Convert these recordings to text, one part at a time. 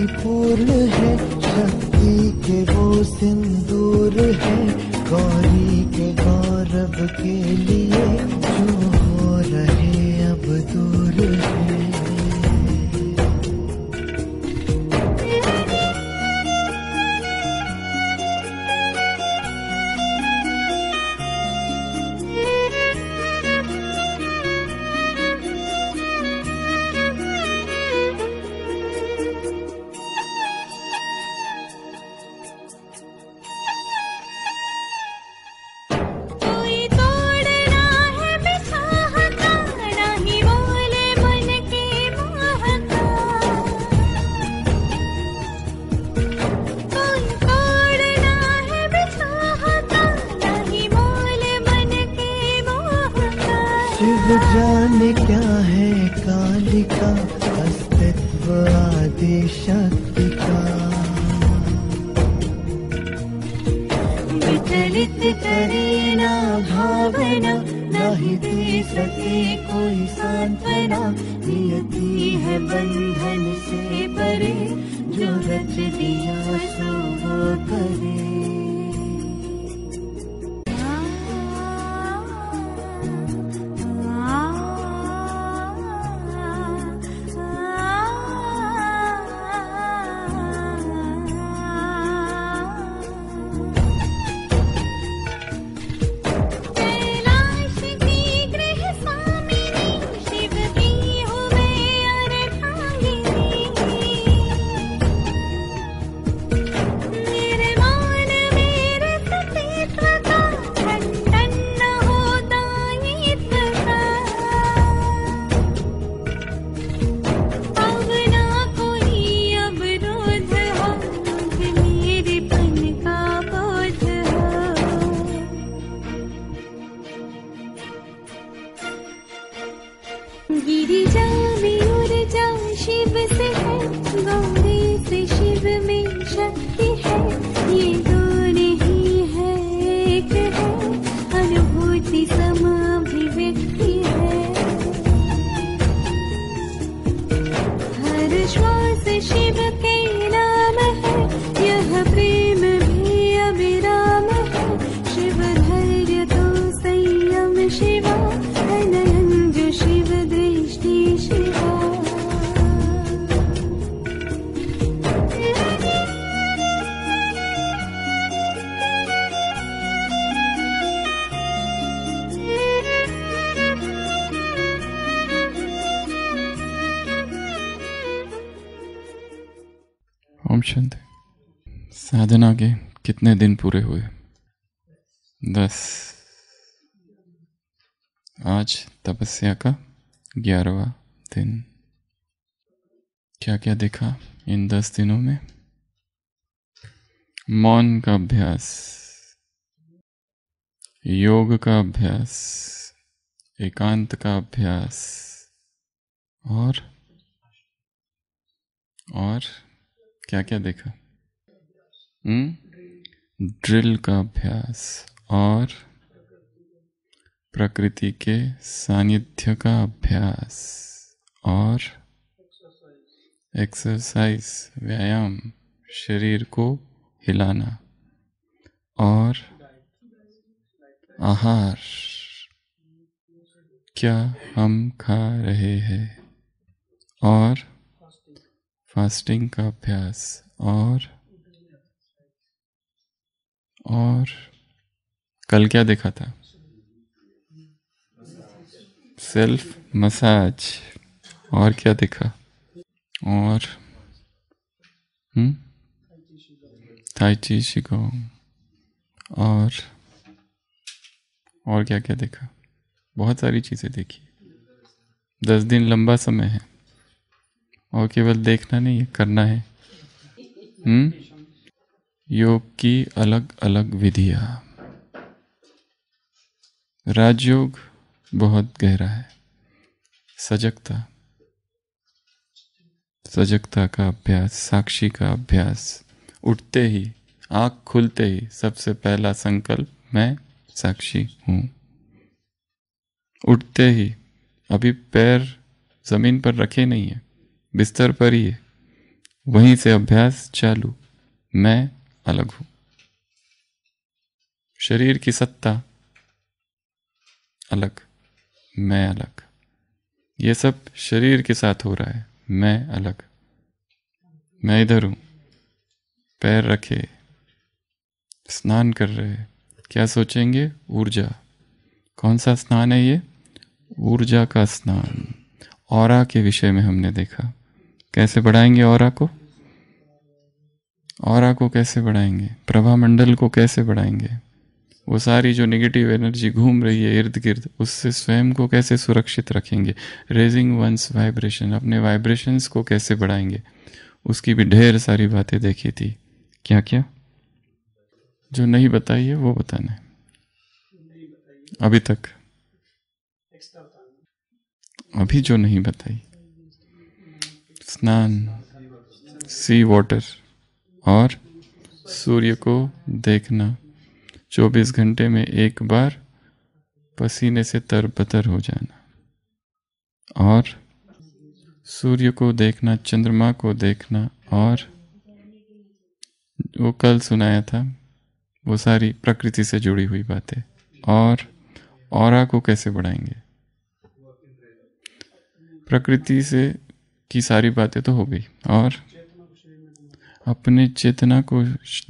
परिपूर्ण है, शक्ति के वो सिंदूर है, गौरी के गौरव के लिए जो हो रहे अब दूर है। शिव जाने क्या है कालिका, अस्तित्व आदि शक्ति का। विचलित करे ना भावना, नहीं दे सके कोई सांत्वना, नियति है बंधन से परे, जो रच दिया सो वो करे। गिरिजा में ऊर्जा शिव से है, गौरी से शिव में शक्ति है, ये दो नहीं है एक है, अनुभूति समाभिव्यक्ति है। हर श्वास शिव के नाम है, यह प्रेम भी अविराम है, शिव धैर्य तो संयम शिवा, नयन जो शिव दृष्टि शिवा। ओम शांति। साधना के कितने दिन पूरे हुए? 10। आज तपस्या का 11वां दिन। क्या क्या देखा इन 10 दिनों में? मौन का अभ्यास, योग का अभ्यास, एकांत का अभ्यास और क्या क्या देखा? ड्रिल का अभ्यास और प्रकृति के सानिध्य का अभ्यास और एक्सरसाइज, व्यायाम, शरीर को हिलाना और आहार, क्या हम खा रहे हैं और फास्टिंग का अभ्यास और कल क्या देखा था? Self massage. और क्या देखा? और ताई ची शिगोंग और क्या क्या देखा? बहुत सारी चीजें देखी। 10 दिन लंबा समय है और केवल देखना नहीं है, करना है। योग की अलग अलग विधियां। राजयोग बहुत गहरा है। सजगता का अभ्यास, साक्षी का अभ्यास। उठते ही, आँख खुलते ही सबसे पहला संकल्प, मैं साक्षी हूँ। उठते ही, अभी पैर जमीन पर रखे नहीं है, बिस्तर पर ही है, वहीं से अभ्यास चालू। मैं अलग हूं। शरीर की सत्ता अलग, मैं अलग। ये सब शरीर के साथ हो रहा है। मैं अलग, मैं इधर हूं। पैर रखे, स्नान कर रहे, क्या सोचेंगे? ऊर्जा। कौन सा स्नान है ये? ऊर्जा का स्नान। ऑरा के विषय में हमने देखा। कैसे बढ़ाएंगे ऑरा को? ऑरा को कैसे बढ़ाएंगे? प्रभा मंडल को कैसे बढ़ाएंगे? वो सारी जो नेगेटिव एनर्जी घूम रही है इर्द गिर्द, उससे स्वयं को कैसे सुरक्षित रखेंगे? रेजिंग वंस वाइब्रेशन, अपने वाइब्रेशंस को कैसे बढ़ाएंगे? उसकी भी ढेर सारी बातें देखी थी। क्या क्या जो नहीं बताई है वो बताना है अभी तक। अभी जो नहीं बताई, स्नान, सी वाटर और सूर्य को देखना। 24 घंटे में एक बार पसीने से तरबतर हो जाना और सूर्य को देखना, चंद्रमा को देखना। और वो कल सुनाया था वो सारी प्रकृति से जुड़ी हुई बातें। और ऑरा को कैसे बढ़ाएंगे? प्रकृति से की सारी बातें तो हो गई। और अपने चेतना को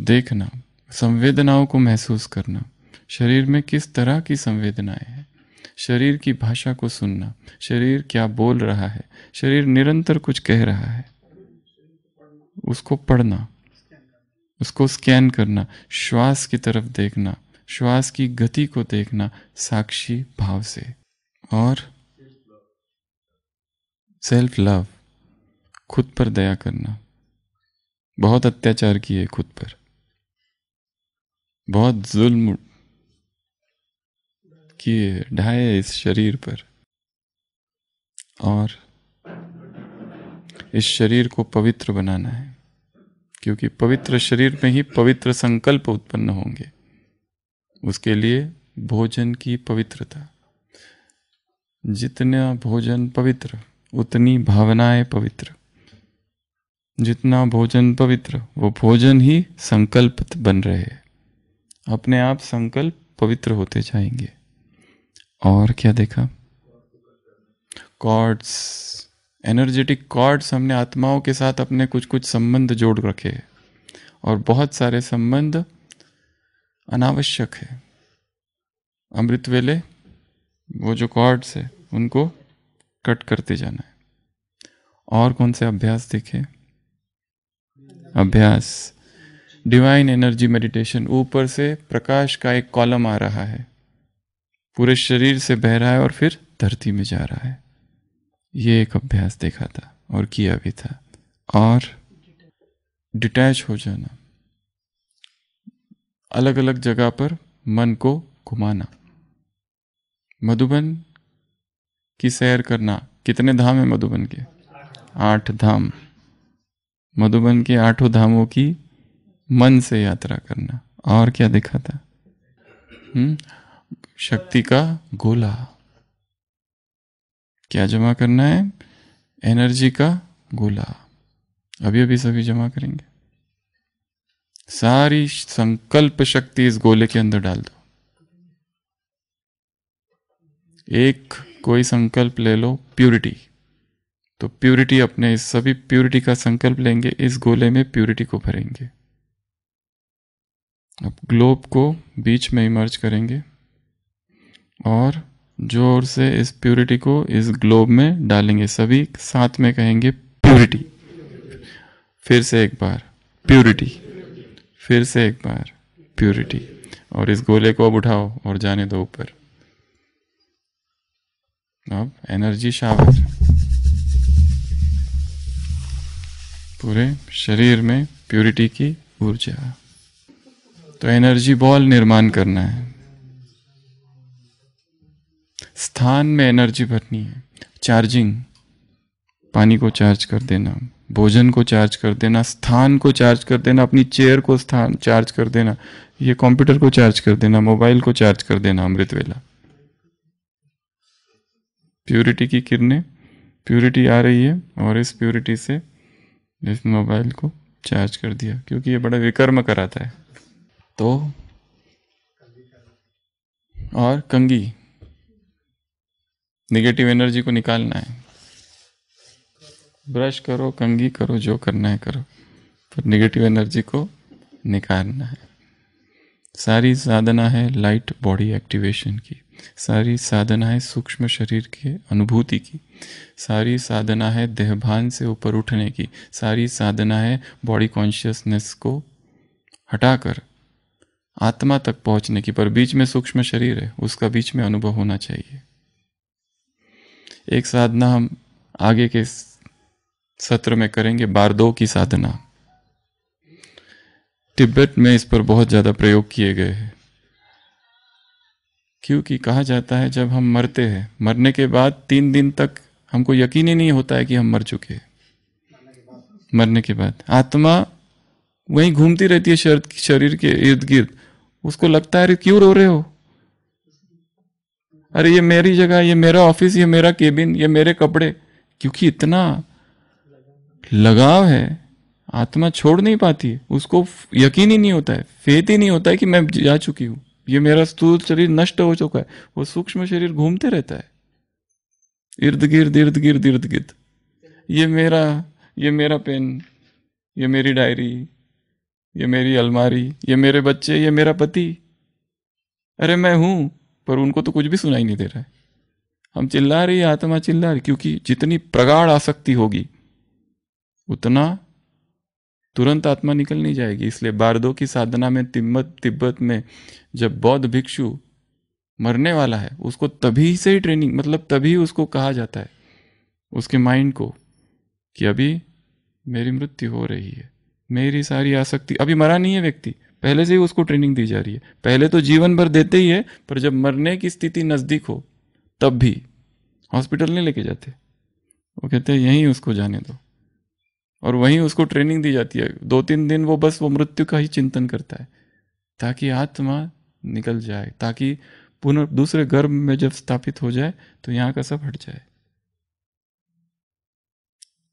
देखना, संवेदनाओं को महसूस करना। शरीर में किस तरह की संवेदनाएं हैं, शरीर की भाषा को सुनना। शरीर क्या बोल रहा है? शरीर निरंतर कुछ कह रहा है, उसको पढ़ना, उसको स्कैन करना। श्वास की तरफ देखना, श्वास की गति को देखना साक्षी भाव से। और सेल्फ लव, खुद पर दया करना। बहुत अत्याचार किए खुद पर, बहुत जुल्म किए, ढाए इस शरीर पर। और इस शरीर को पवित्र बनाना है, क्योंकि पवित्र शरीर में ही पवित्र संकल्प उत्पन्न होंगे। उसके लिए भोजन की पवित्रता, जितना भोजन पवित्र उतनी भावनाएं पवित्र। जितना भोजन पवित्र, वो भोजन ही संकल्प बन रहे हैं। अपने आप संकल्प पवित्र होते जाएंगे। और क्या देखा? Cords, energetic cords. हमने आत्माओं के साथ अपने कुछ कुछ संबंध जोड़ रखे हैं और बहुत सारे संबंध अनावश्यक है। अमृत वेले वो जो कॉर्ड्स है उनको कट करते जाना है। और कौन से अभ्यास देखे? अभ्यास डिवाइन एनर्जी मेडिटेशन। ऊपर से प्रकाश का एक कॉलम आ रहा है, पूरे शरीर से बह रहा है और फिर धरती में जा रहा है। ये एक अभ्यास देखा था और किया भी था। और डिटैच हो जाना, अलग अलग जगह पर मन को घुमाना। मधुबन की सैर करना। कितने धाम है मधुबन के? 8 धाम। मधुबन के 8 धामों की मन से यात्रा करना। और क्या देखा था? शक्ति का गोला। क्या जमा करना है? एनर्जी का गोला। अभी अभी सभी जमा करेंगे। सारी संकल्प शक्ति इस गोले के अंदर डाल दो। एक कोई संकल्प ले लो, प्यूरिटी। तो प्यूरिटी, अपने इस सभी प्यूरिटी का संकल्प लेंगे, इस गोले में प्यूरिटी को भरेंगे। अब ग्लोब को बीच में इमर्ज करेंगे और जोर से इस प्यूरिटी को इस ग्लोब में डालेंगे। सभी साथ में कहेंगे प्यूरिटी। फिर से एक बार प्यूरिटी, फिर से एक बार प्यूरिटी। और इस गोले को अब उठाओ और जाने दो ऊपर। अब एनर्जी शावर, पूरे शरीर में प्यूरिटी की ऊर्जा। तो एनर्जी बॉल निर्माण करना है। स्थान में एनर्जी भरनी है। चार्जिंग, पानी को चार्ज कर देना, भोजन को चार्ज कर देना, स्थान को चार्ज कर देना, अपनी चेयर को स्थान चार्ज कर देना, ये कंप्यूटर को चार्ज कर देना, मोबाइल को चार्ज कर देना। अमृत वेला, प्यूरिटी की किरणें, प्यूरिटी आ रही है और इस प्यूरिटी से इस मोबाइल को चार्ज कर दिया, क्योंकि ये बड़ा विकर्म कराता है। तो और कंघी, नेगेटिव एनर्जी को निकालना है। ब्रश करो, कंघी करो, जो करना है करो, पर नेगेटिव एनर्जी को निकालना है। सारी साधना है लाइट बॉडी एक्टिवेशन की, सारी साधना है सूक्ष्म शरीर के अनुभूति की, सारी साधना है देहभान से ऊपर उठने की, सारी साधना है बॉडी कॉन्शियसनेस को हटाकर आत्मा तक पहुंचने की। पर बीच में सूक्ष्म शरीर है, उसका बीच में अनुभव होना चाहिए। एक साधना हम आगे के सत्र में करेंगे, बारदो की साधना। तिब्बत में इस पर बहुत ज़्यादा प्रयोग किए गए हैं, क्योंकि कहा जाता है जब हम मरते हैं, मरने के बाद 3 दिन तक हमको यकीन ही नहीं होता है कि हम मर चुके हैं। मरने के बाद आत्मा वहीं घूमती रहती है शरीर के इर्द गिर्द। उसको लगता है अरे क्यों रो रहे हो, अरे ये मेरी जगह, ये मेरा ऑफिस, ये मेरा केबिन, ये मेरे कपड़े। क्योंकि इतना लगाव है, आत्मा छोड़ नहीं पाती है। उसको यकीन ही नहीं होता है, फेथ ही नहीं होता है कि मैं जा चुकी हूं, ये मेरा स्थूल शरीर नष्ट हो चुका है। वो सूक्ष्म शरीर घूमते रहता है इर्द गिर्द इर्द गिर्द इर्द गिर्द। ये मेरा पेन, ये मेरी डायरी, ये मेरी अलमारी, ये मेरे बच्चे, ये मेरा पति। अरे मैं हूं, पर उनको तो कुछ भी सुनाई नहीं दे रहा है। हम चिल्ला रही है, आत्मा चिल्ला रही, क्योंकि जितनी प्रगाढ़ आसक्ति होगी उतना तुरंत आत्मा निकल नहीं जाएगी। इसलिए बारदो की साधना में तिब्बत में जब बौद्ध भिक्षु मरने वाला है, उसको तभी से ही ट्रेनिंग, मतलब तभी उसको कहा जाता है उसके माइंड को कि अभी मेरी मृत्यु हो रही है, मेरी सारी आसक्ति, अभी मरा नहीं है व्यक्ति, पहले से ही उसको ट्रेनिंग दी जा रही है। पहले तो जीवन भर देते ही है, पर जब मरने की स्थिति नजदीक हो तब भी हॉस्पिटल नहीं लेके जाते, वो कहते हैं यहीं उसको जाने दो, और वहीं उसको ट्रेनिंग दी जाती है। 2-3 दिन वो बस वो मृत्यु का ही चिंतन करता है, ताकि आत्मा निकल जाए, ताकि पुनः दूसरे गर्भ में जब स्थापित हो जाए तो यहाँ का सब हट जाए।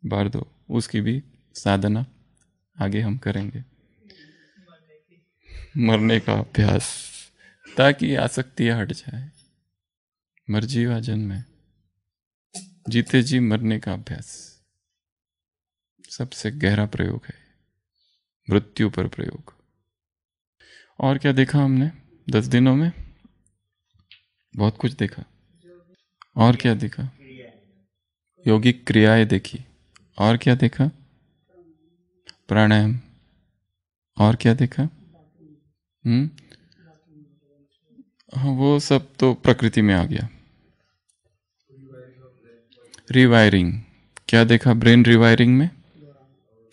बारदो, उसकी भी साधना आगे हम करेंगे, मरने का अभ्यास, ताकि आसक्तियां हट जाए। मरजीवा जन्म है, जीते जी मरने का अभ्यास सबसे गहरा प्रयोग है, मृत्यु पर प्रयोग। और क्या देखा हमने 10 दिनों में? बहुत कुछ देखा। और क्या देखा? योगिक क्रियाएं देखी। और क्या देखा? प्राणायाम। और क्या देखा? हाँ, वो सब तो प्रकृति में आ गया। रिवायरिंग, क्या देखा ब्रेन रिवायरिंग में?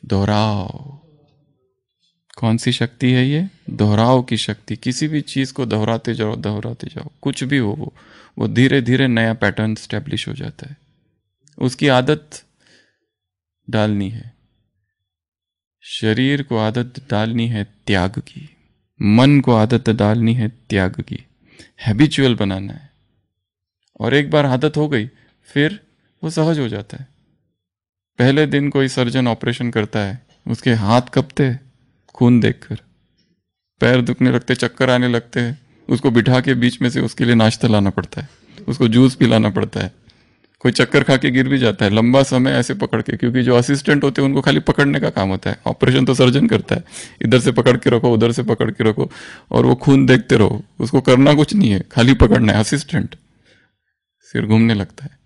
दोहराव। कौन सी शक्ति है ये? दोहराव की शक्ति। किसी भी चीज को दोहराते जाओ, दोहराते जाओ, कुछ भी हो वो धीरे धीरे नया पैटर्न स्टैब्लिश हो जाता है। उसकी आदत डालनी है, शरीर को आदत डालनी है त्याग की, मन को आदत डालनी है त्याग की, हैबिचुअल बनाना है। और एक बार आदत हो गई फिर वो सहज हो जाता है। पहले दिन कोई सर्जन ऑपरेशन करता है, उसके हाथ कपते खून देखकर, पैर दुखने लगते, चक्कर आने लगते हैं, उसको बिठा के बीच में से उसके लिए नाश्ता लाना पड़ता है, उसको जूस पिलाना पड़ता है। कोई चक्कर खा के गिर भी जाता है लंबा समय ऐसे पकड़ के, क्योंकि जो असिस्टेंट होते हैं उनको खाली पकड़ने का काम होता है। ऑपरेशन तो सर्जन करता है, इधर से पकड़ के रखो, उधर से पकड़ के रखो, और वो खून देखते रहो। उसको करना कुछ नहीं है, खाली पकड़ना है। असिस्टेंट सिर घूमने लगता है।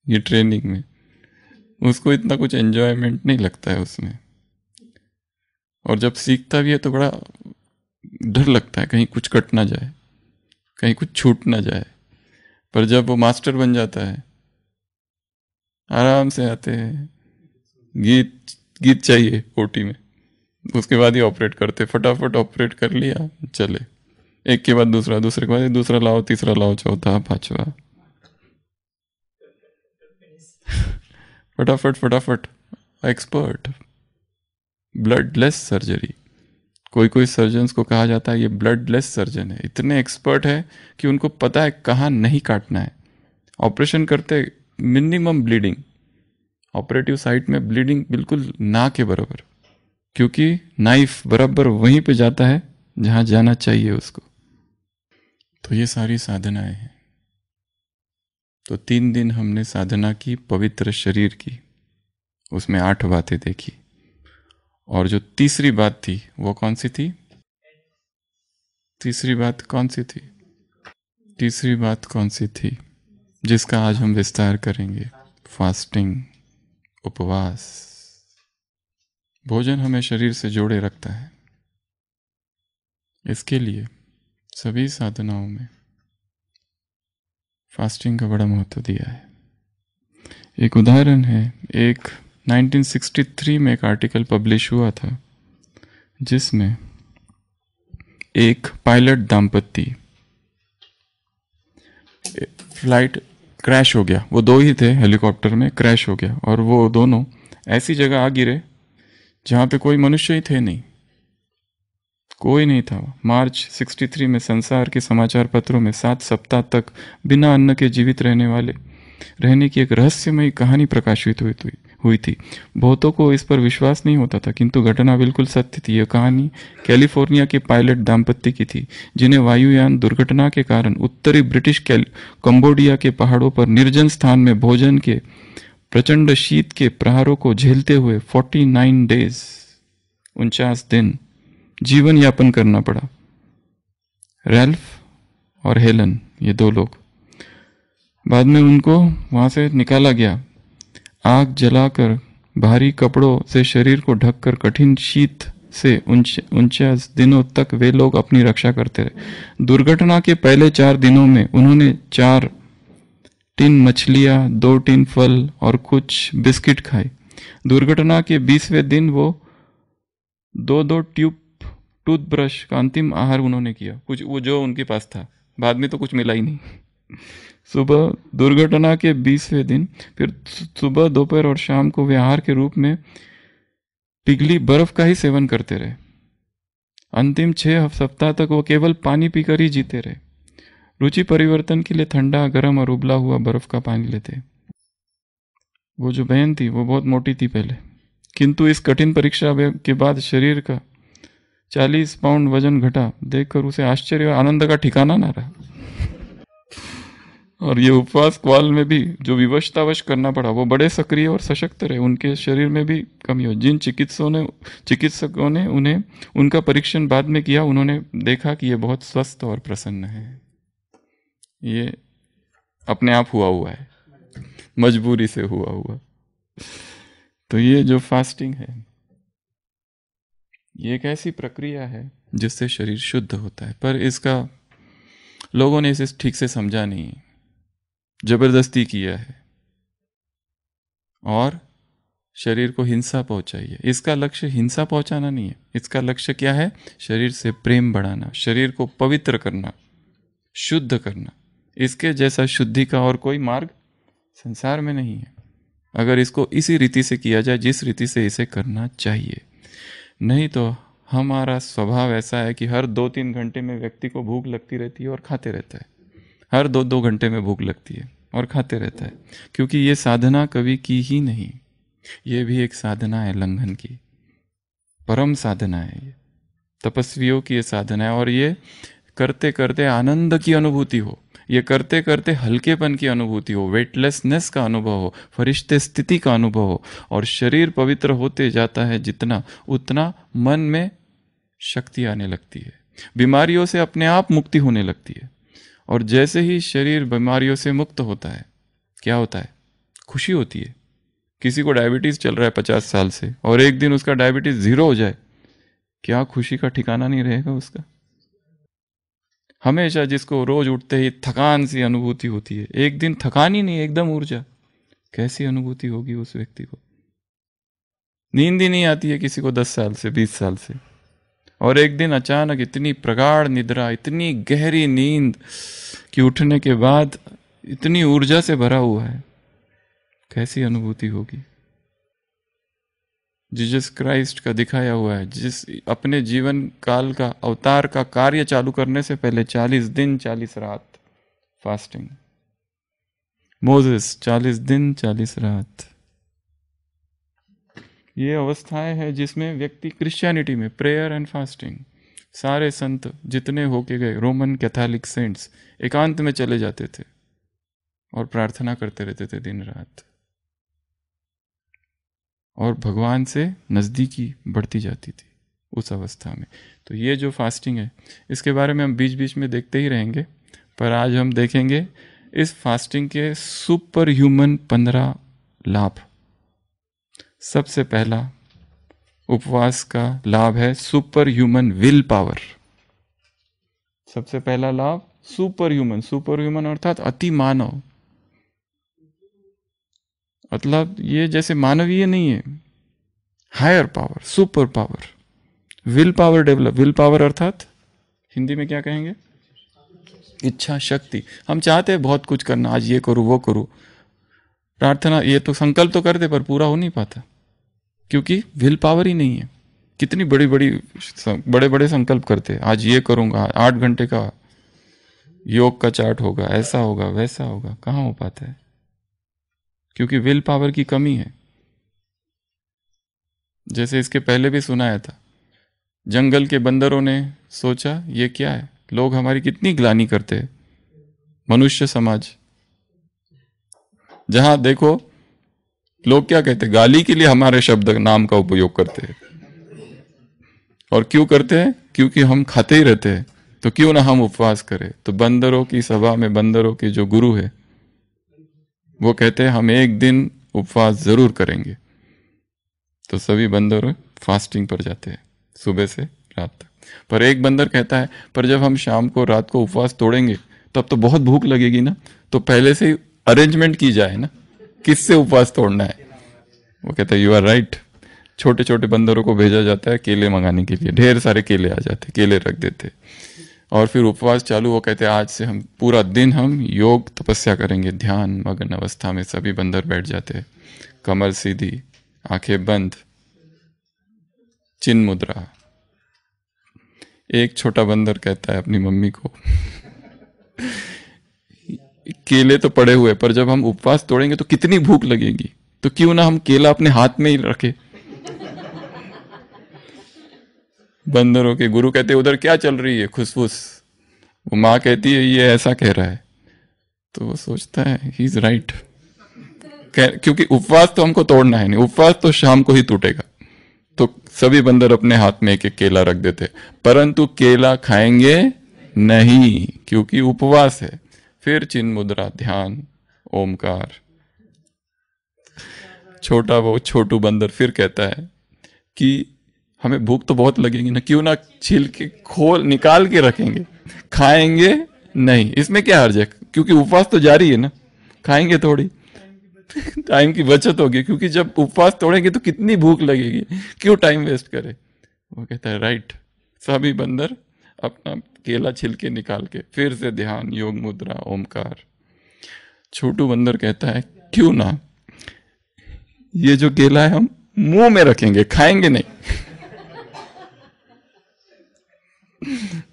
ये ट्रेनिंग में उसको इतना कुछ एंजॉयमेंट नहीं लगता है उसमें, और जब सीखता भी है तो बड़ा डर लगता है कहीं कुछ कट ना जाए, कहीं कुछ छूट ना जाए। पर जब वो मास्टर बन जाता है, आराम से आते हैं, गीत चाहिए ओटी में, उसके बाद ही ऑपरेट करते, फटाफट ऑपरेट कर लिया, चले, एक के बाद दूसरा, दूसरे के बाद दूसरा लाओ, तीसरा लाओ, चौथा, पांचवा, फटाफट फटाफट। एक्सपर्ट। ब्लडलेस सर्जरी, कोई सर्जन्स को कहा जाता है ये ब्लडलेस सर्जन है। इतने एक्सपर्ट है कि उनको पता है कहाँ नहीं काटना है। ऑपरेशन करते मिनिमम ब्लीडिंग, ऑपरेटिव साइट में ब्लीडिंग बिल्कुल ना के बराबर, क्योंकि नाइफ बराबर वहीं पे जाता है जहां जाना चाहिए उसको। तो ये सारी साधनाएं हैं। तो 3 दिन हमने साधना की पवित्र शरीर की, उसमें 8 बातें देखी। और जो तीसरी बात थी वो कौन सी थी? तीसरी बात कौन सी थी? तीसरी बात कौन सी थी जिसका आज हम विस्तार करेंगे? फास्टिंग, उपवास। भोजन हमें शरीर से जोड़े रखता है। इसके लिए सभी साधनाओं में फास्टिंग का बड़ा महत्व दिया है। एक उदाहरण है, एक 1963 में एक आर्टिकल पब्लिश हुआ था जिसमें एक पायलट दाम्पत्य, फ्लाइट क्रैश हो गया, वो 2 ही थे, हेलीकॉप्टर में क्रैश हो गया और वो दोनों ऐसी जगह आ गिरे जहां पे कोई मनुष्य ही थे नहीं, कोई नहीं था। मार्च 63 में संसार के समाचार पत्रों में 7 सप्ताह तक बिना अन्न के जीवित रहने की एक रहस्यमयी कहानी प्रकाशित हुई थी। बहुतों को इस पर विश्वास नहीं होता था, किंतु घटना बिल्कुल सत्य थी। यह कहानी कैलिफोर्निया के पायलट दाम्पत्य की थी जिन्हें वायुयान दुर्घटना के कारण उत्तरी ब्रिटिश कंबोडिया के पहाड़ों पर निर्जन स्थान में भोजन के प्रचंड शीत के प्रहारों को झेलते हुए 49 डेज 49 दिन जीवन यापन करना पड़ा। रैल्फ और हेलन, ये 2 लोग, बाद में उनको वहां से निकाला गया। आग जलाकर भारी कपड़ों से शरीर को ढककर कठिन शीत से 49 दिनों तक वे लोग अपनी रक्षा करते रहे। दुर्घटना के पहले 4 दिनों में उन्होंने 4 टिन मछलियां, 2 टिन फल और कुछ बिस्किट खाए। दुर्घटना के 20वें दिन वो 2 ट्यूब टूथब्रश का अंतिम आहार उन्होंने किया, कुछ वो जो उनके पास था, बाद में तो कुछ मिला ही नहीं। सुबह दुर्घटना के 20वें दिन फिर सुबह, दोपहर और शाम को वे आहार के रूप में पिघली बर्फ का ही सेवन करते रहे। अंतिम 6 सप्ताह तक वो केवल पानी पीकर ही जीते रहे। रुचि परिवर्तन के लिए ठंडा, गर्म और उबला हुआ बर्फ का पानी लेते। वो जो बहन थी वो बहुत मोटी थी पहले, किंतु इस कठिन परीक्षा के बाद शरीर का 40 पाउंड वजन घटा देखकर उसे आश्चर्य और आनंद का ठिकाना ना रहा। और ये उपवास काल में भी जो विवशतावश करना पड़ा, वो बड़े सक्रिय और सशक्त रहे। उनके शरीर में भी कमी हो। जिन चिकित्सकों ने उन्हें उनका परीक्षण बाद में किया, उन्होंने देखा कि ये बहुत स्वस्थ और प्रसन्न है। ये अपने आप हुआ है, मजबूरी से हुआ। तो ये जो फास्टिंग है, ये एक ऐसी प्रक्रिया है जिससे शरीर शुद्ध होता है, पर इसका लोगों ने इसे ठीक से समझा नहीं, जबरदस्ती किया है और शरीर को हिंसा पहुंचाई है। इसका लक्ष्य हिंसा पहुंचाना नहीं है, इसका लक्ष्य क्या है? शरीर से प्रेम बढ़ाना, शरीर को पवित्र करना, शुद्ध करना। इसके जैसा शुद्धि का और कोई मार्ग संसार में नहीं है, अगर इसको इसी रीति से किया जाए जिस रीति से इसे करना चाहिए। नहीं तो हमारा स्वभाव ऐसा है कि हर 2-3 घंटे में व्यक्ति को भूख लगती रहती है और खाते रहता है। हर 2-2 घंटे में भूख लगती है और खाते रहता है, क्योंकि ये साधना कभी की ही नहीं। ये भी एक साधना है, लंघन की परम साधना है, ये तपस्वियों की ये साधना है। और ये करते करते आनंद की अनुभूति हो, ये करते करते हल्केपन की अनुभूति हो, वेटलेसनेस का अनुभव हो, फरिश्ते स्थिति का अनुभव हो। और शरीर पवित्र होते जाता है जितना, उतना मन में शक्ति आने लगती है, बीमारियों से अपने आप मुक्ति होने लगती है। और जैसे ही शरीर बीमारियों से मुक्त होता है, क्या होता है? खुशी होती है। किसी को डायबिटीज चल रहा है 50 साल से और एक दिन उसका डायबिटीज 0 हो जाए, क्या खुशी का ठिकाना नहीं रहेगा उसका? हमेशा जिसको रोज उठते ही थकान सी अनुभूति होती है, एक दिन थकान ही नहीं, एकदम ऊर्जा, कैसी अनुभूति होगी उस व्यक्ति को? नींद ही नहीं आती है किसी को 10 साल से, 20 साल से, और एक दिन अचानक इतनी प्रगाढ़ निद्रा, इतनी गहरी नींद कि उठने के बाद इतनी ऊर्जा से भरा हुआ है, कैसी अनुभूति होगी? जीसस क्राइस्ट का दिखाया हुआ है, जिस अपने जीवन काल का अवतार का कार्य चालू करने से पहले 40 दिन 40 रात फास्टिंग। मोसेस 40 दिन 40 रात, ये अवस्थाएं हैं जिसमें व्यक्ति क्रिश्चियनिटी में प्रेयर एंड फास्टिंग, सारे संत जितने होके गए रोमन कैथोलिक सेंट्स एकांत में चले जाते थे और प्रार्थना करते रहते थे दिन रात, और भगवान से नज़दीकी बढ़ती जाती थी उस अवस्था में। तो ये जो फास्टिंग है इसके बारे में हम बीच बीच में देखते ही रहेंगे, पर आज हम देखेंगे इस फास्टिंग के सुपर ह्यूमन 15 लाभ। सबसे पहला उपवास का लाभ है सुपर ह्यूमन विल पावर। सबसे पहला लाभ सुपर ह्यूमन, सुपर ह्यूमन अर्थात अति मानव, मतलब ये जैसे मानवीय नहीं है, higher power, super power, will power develop. Will power अर्थात हिंदी में क्या कहेंगे? इच्छा शक्ति। हम चाहते हैं बहुत कुछ करना, आज ये करूं वो करूं, प्रार्थना ये तो संकल्प तो करते पर पूरा हो नहीं पाता क्योंकि विल पावर ही नहीं है। कितनी बड़ी बड़े बड़े संकल्प करते हैं, आज ये करूंगा, 8 घंटे का योग का चार्ट होगा, ऐसा होगा वैसा होगा, कहाँ हो पाता है? क्योंकि विल पावर की कमी है। जैसे इसके पहले भी सुनाया था, जंगल के बंदरों ने सोचा ये क्या है, लोग हमारी कितनी ग्लानि करते हैं, मनुष्य समाज। जहां देखो लोग क्या कहते हैं, गाली के लिए हमारे शब्द नाम का उपयोग करते हैं। और क्यों करते हैं? क्योंकि हम खाते ही रहते हैं, तो क्यों ना हम उपवास करें। तो बंदरों की सभा में बंदरों के जो गुरु है वो कहते हैं हम एक दिन उपवास जरूर करेंगे। तो सभी बंदर फास्टिंग पर जाते हैं सुबह से रात तक। पर एक बंदर कहता है पर जब हम शाम को रात को उपवास तोड़ेंगे तब तो बहुत भूख लगेगी ना, तो पहले से अरेंजमेंट की जाए ना, किससे उपवास तोड़ना है। वो कहता है यू आर राइट। छोटे छोटे बंदरों को भेजा जाता है केले मंगाने के लिए, ढेर सारे केले आ जाते, केले रख देते और फिर उपवास चालू। वो कहते हैं आज से हम पूरा दिन हम योग तपस्या करेंगे, ध्यान मग्न अवस्था में सभी बंदर बैठ जाते हैं, कमर सीधी, आंखें बंद, चिन्ह मुद्रा। एक छोटा बंदर कहता है अपनी मम्मी को केले तो पड़े हुए पर जब हम उपवास तोड़ेंगे तो कितनी भूख लगेगी, तो क्यों ना हम केला अपने हाथ में ही रखे। बंदरों के गुरु कहते उधर क्या चल रही है खुसफुस। वो माँ कहती है ये ऐसा कह रहा है, तो वो सोचता है ही इज राइट, क्योंकि उपवास तो हमको तोड़ना है नहीं, उपवास तो शाम को ही टूटेगा। तो सभी बंदर अपने हाथ में एक एक केला रख देते, परंतु केला खाएंगे नहीं क्योंकि उपवास है। फिर चिन्ह मुद्रा, ध्यान, ओमकार। छोटू बंदर फिर कहता है कि हमें भूख तो बहुत लगेगी ना, क्यों ना छील के खोल निकाल के रखेंगे, खाएंगे नहीं। इसमें क्या हर्ज है, क्योंकि उपवास तो जारी है ना, खाएंगे थोड़ी, टाइम की बचत होगी, क्योंकि जब उपवास तोड़ेंगे तो कितनी भूख लगेगी, क्यों टाइम वेस्ट करे। वो कहता है राइट। सभी बंदर अपना केला छिलके निकाल के फिर से ध्यान, योग मुद्रा, ओमकार। छोटू बंदर कहता है क्यों ना ये जो केला है हम मुंह में रखेंगे, खाएंगे नहीं।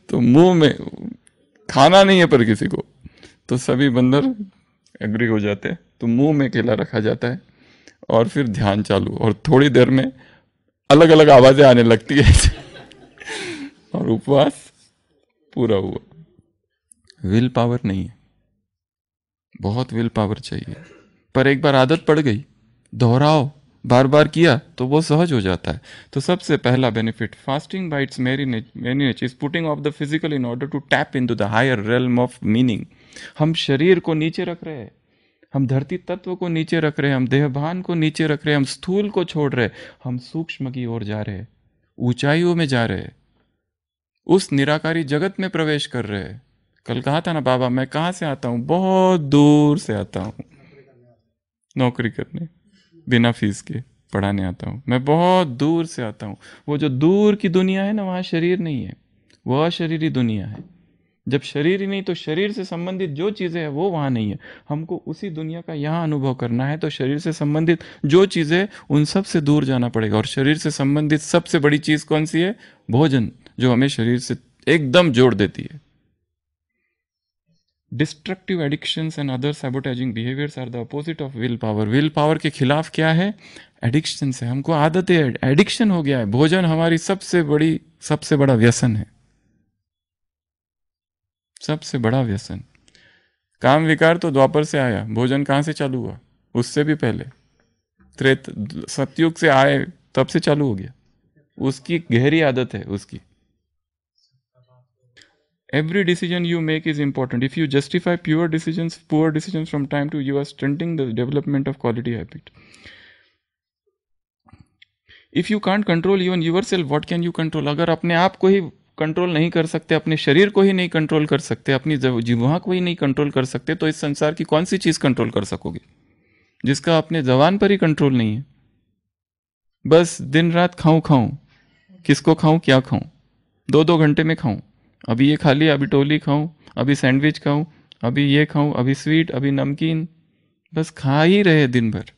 तो मुंह में खाना नहीं है पर किसी को, तो सभी बंदर एग्री हो जाते हैं, तो मुंह में केला रखा जाता है और फिर ध्यान चालू, और थोड़ी देर में अलग अलग आवाजें आने लगती है और उपवास पूरा हुआ। विल पावर नहीं है, बहुत विल पावर चाहिए, पर एक बार आदत पड़ गई, दोहराओ, बार बार किया तो वो सहज हो जाता है। तो सबसे पहला benefit, fasting by its very nature is putting off the physical in order to tap into the higher realm of meaning. हम शरीर को नीचे रख रहे हैं, हम धरती तत्व को नीचे रख रहे हैं, हम देहभान को नीचे रख रहे हैं, हम स्थूल को छोड़ रहे हैं, हम सूक्ष्म की ओर जा रहे हैं, ऊंचाइयों में जा रहे हैं, उस निराकारी जगत में प्रवेश कर रहे हैं। कल कहा था ना बाबा, मैं कहाँ से आता हूँ, बहुत दूर से आता हूँ नौकरी करने, बिना फीस के पढ़ाने आता हूँ, मैं बहुत दूर से आता हूँ। वो जो दूर की दुनिया है ना, वहाँ शरीर नहीं है, वह अशरीरी दुनिया है। जब शरीर ही नहीं तो शरीर से संबंधित जो चीज़ें हैं वो वहाँ नहीं है। हमको उसी दुनिया का यहाँ अनुभव करना है, तो शरीर से संबंधित जो चीज़ें उन सब से दूर जाना पड़ेगा। और शरीर से संबंधित सबसे बड़ी चीज़ कौन सी है? भोजन, जो हमें शरीर से एकदम जोड़ देती है। Destructive addictions and other sabotaging behaviours are the opposite of will power. Will power के खिलाफ क्या है? एडिक्शन है। हमको आदत है, एडिक्शन हो गया है। भोजन हमारी सबसे बड़ा व्यसन है, सबसे बड़ा व्यसन। काम विकार तो द्वापर से आया, भोजन कहाँ से चालू हुआ? उससे भी पहले सतयुग से आए, तब से चालू हो गया। उसकी गहरी आदत है उसकी। Every decision you make is important. If you justify poor decisions from time to, you are stunting the development of quality habit. If you can't control even yourself, what can you control? अगर अपने आप को ही control नहीं कर सकते, अपने शरीर को ही नहीं कंट्रोल कर सकते, अपनी जिह्वा को ही नहीं कंट्रोल कर सकते, तो इस संसार की कौन सी चीज कंट्रोल कर सकोगे? जिसका अपने जबान पर ही कंट्रोल नहीं है। बस दिन रात खाऊं, किसको खाऊं, क्या खाऊं, 2-2 घंटे में खाऊं, अभी ये खा लिया, अभी टोली खाऊं, अभी सैंडविच खाऊं, अभी ये खाऊं, अभी स्वीट, अभी नमकीन, बस खा ही रहे दिन भर,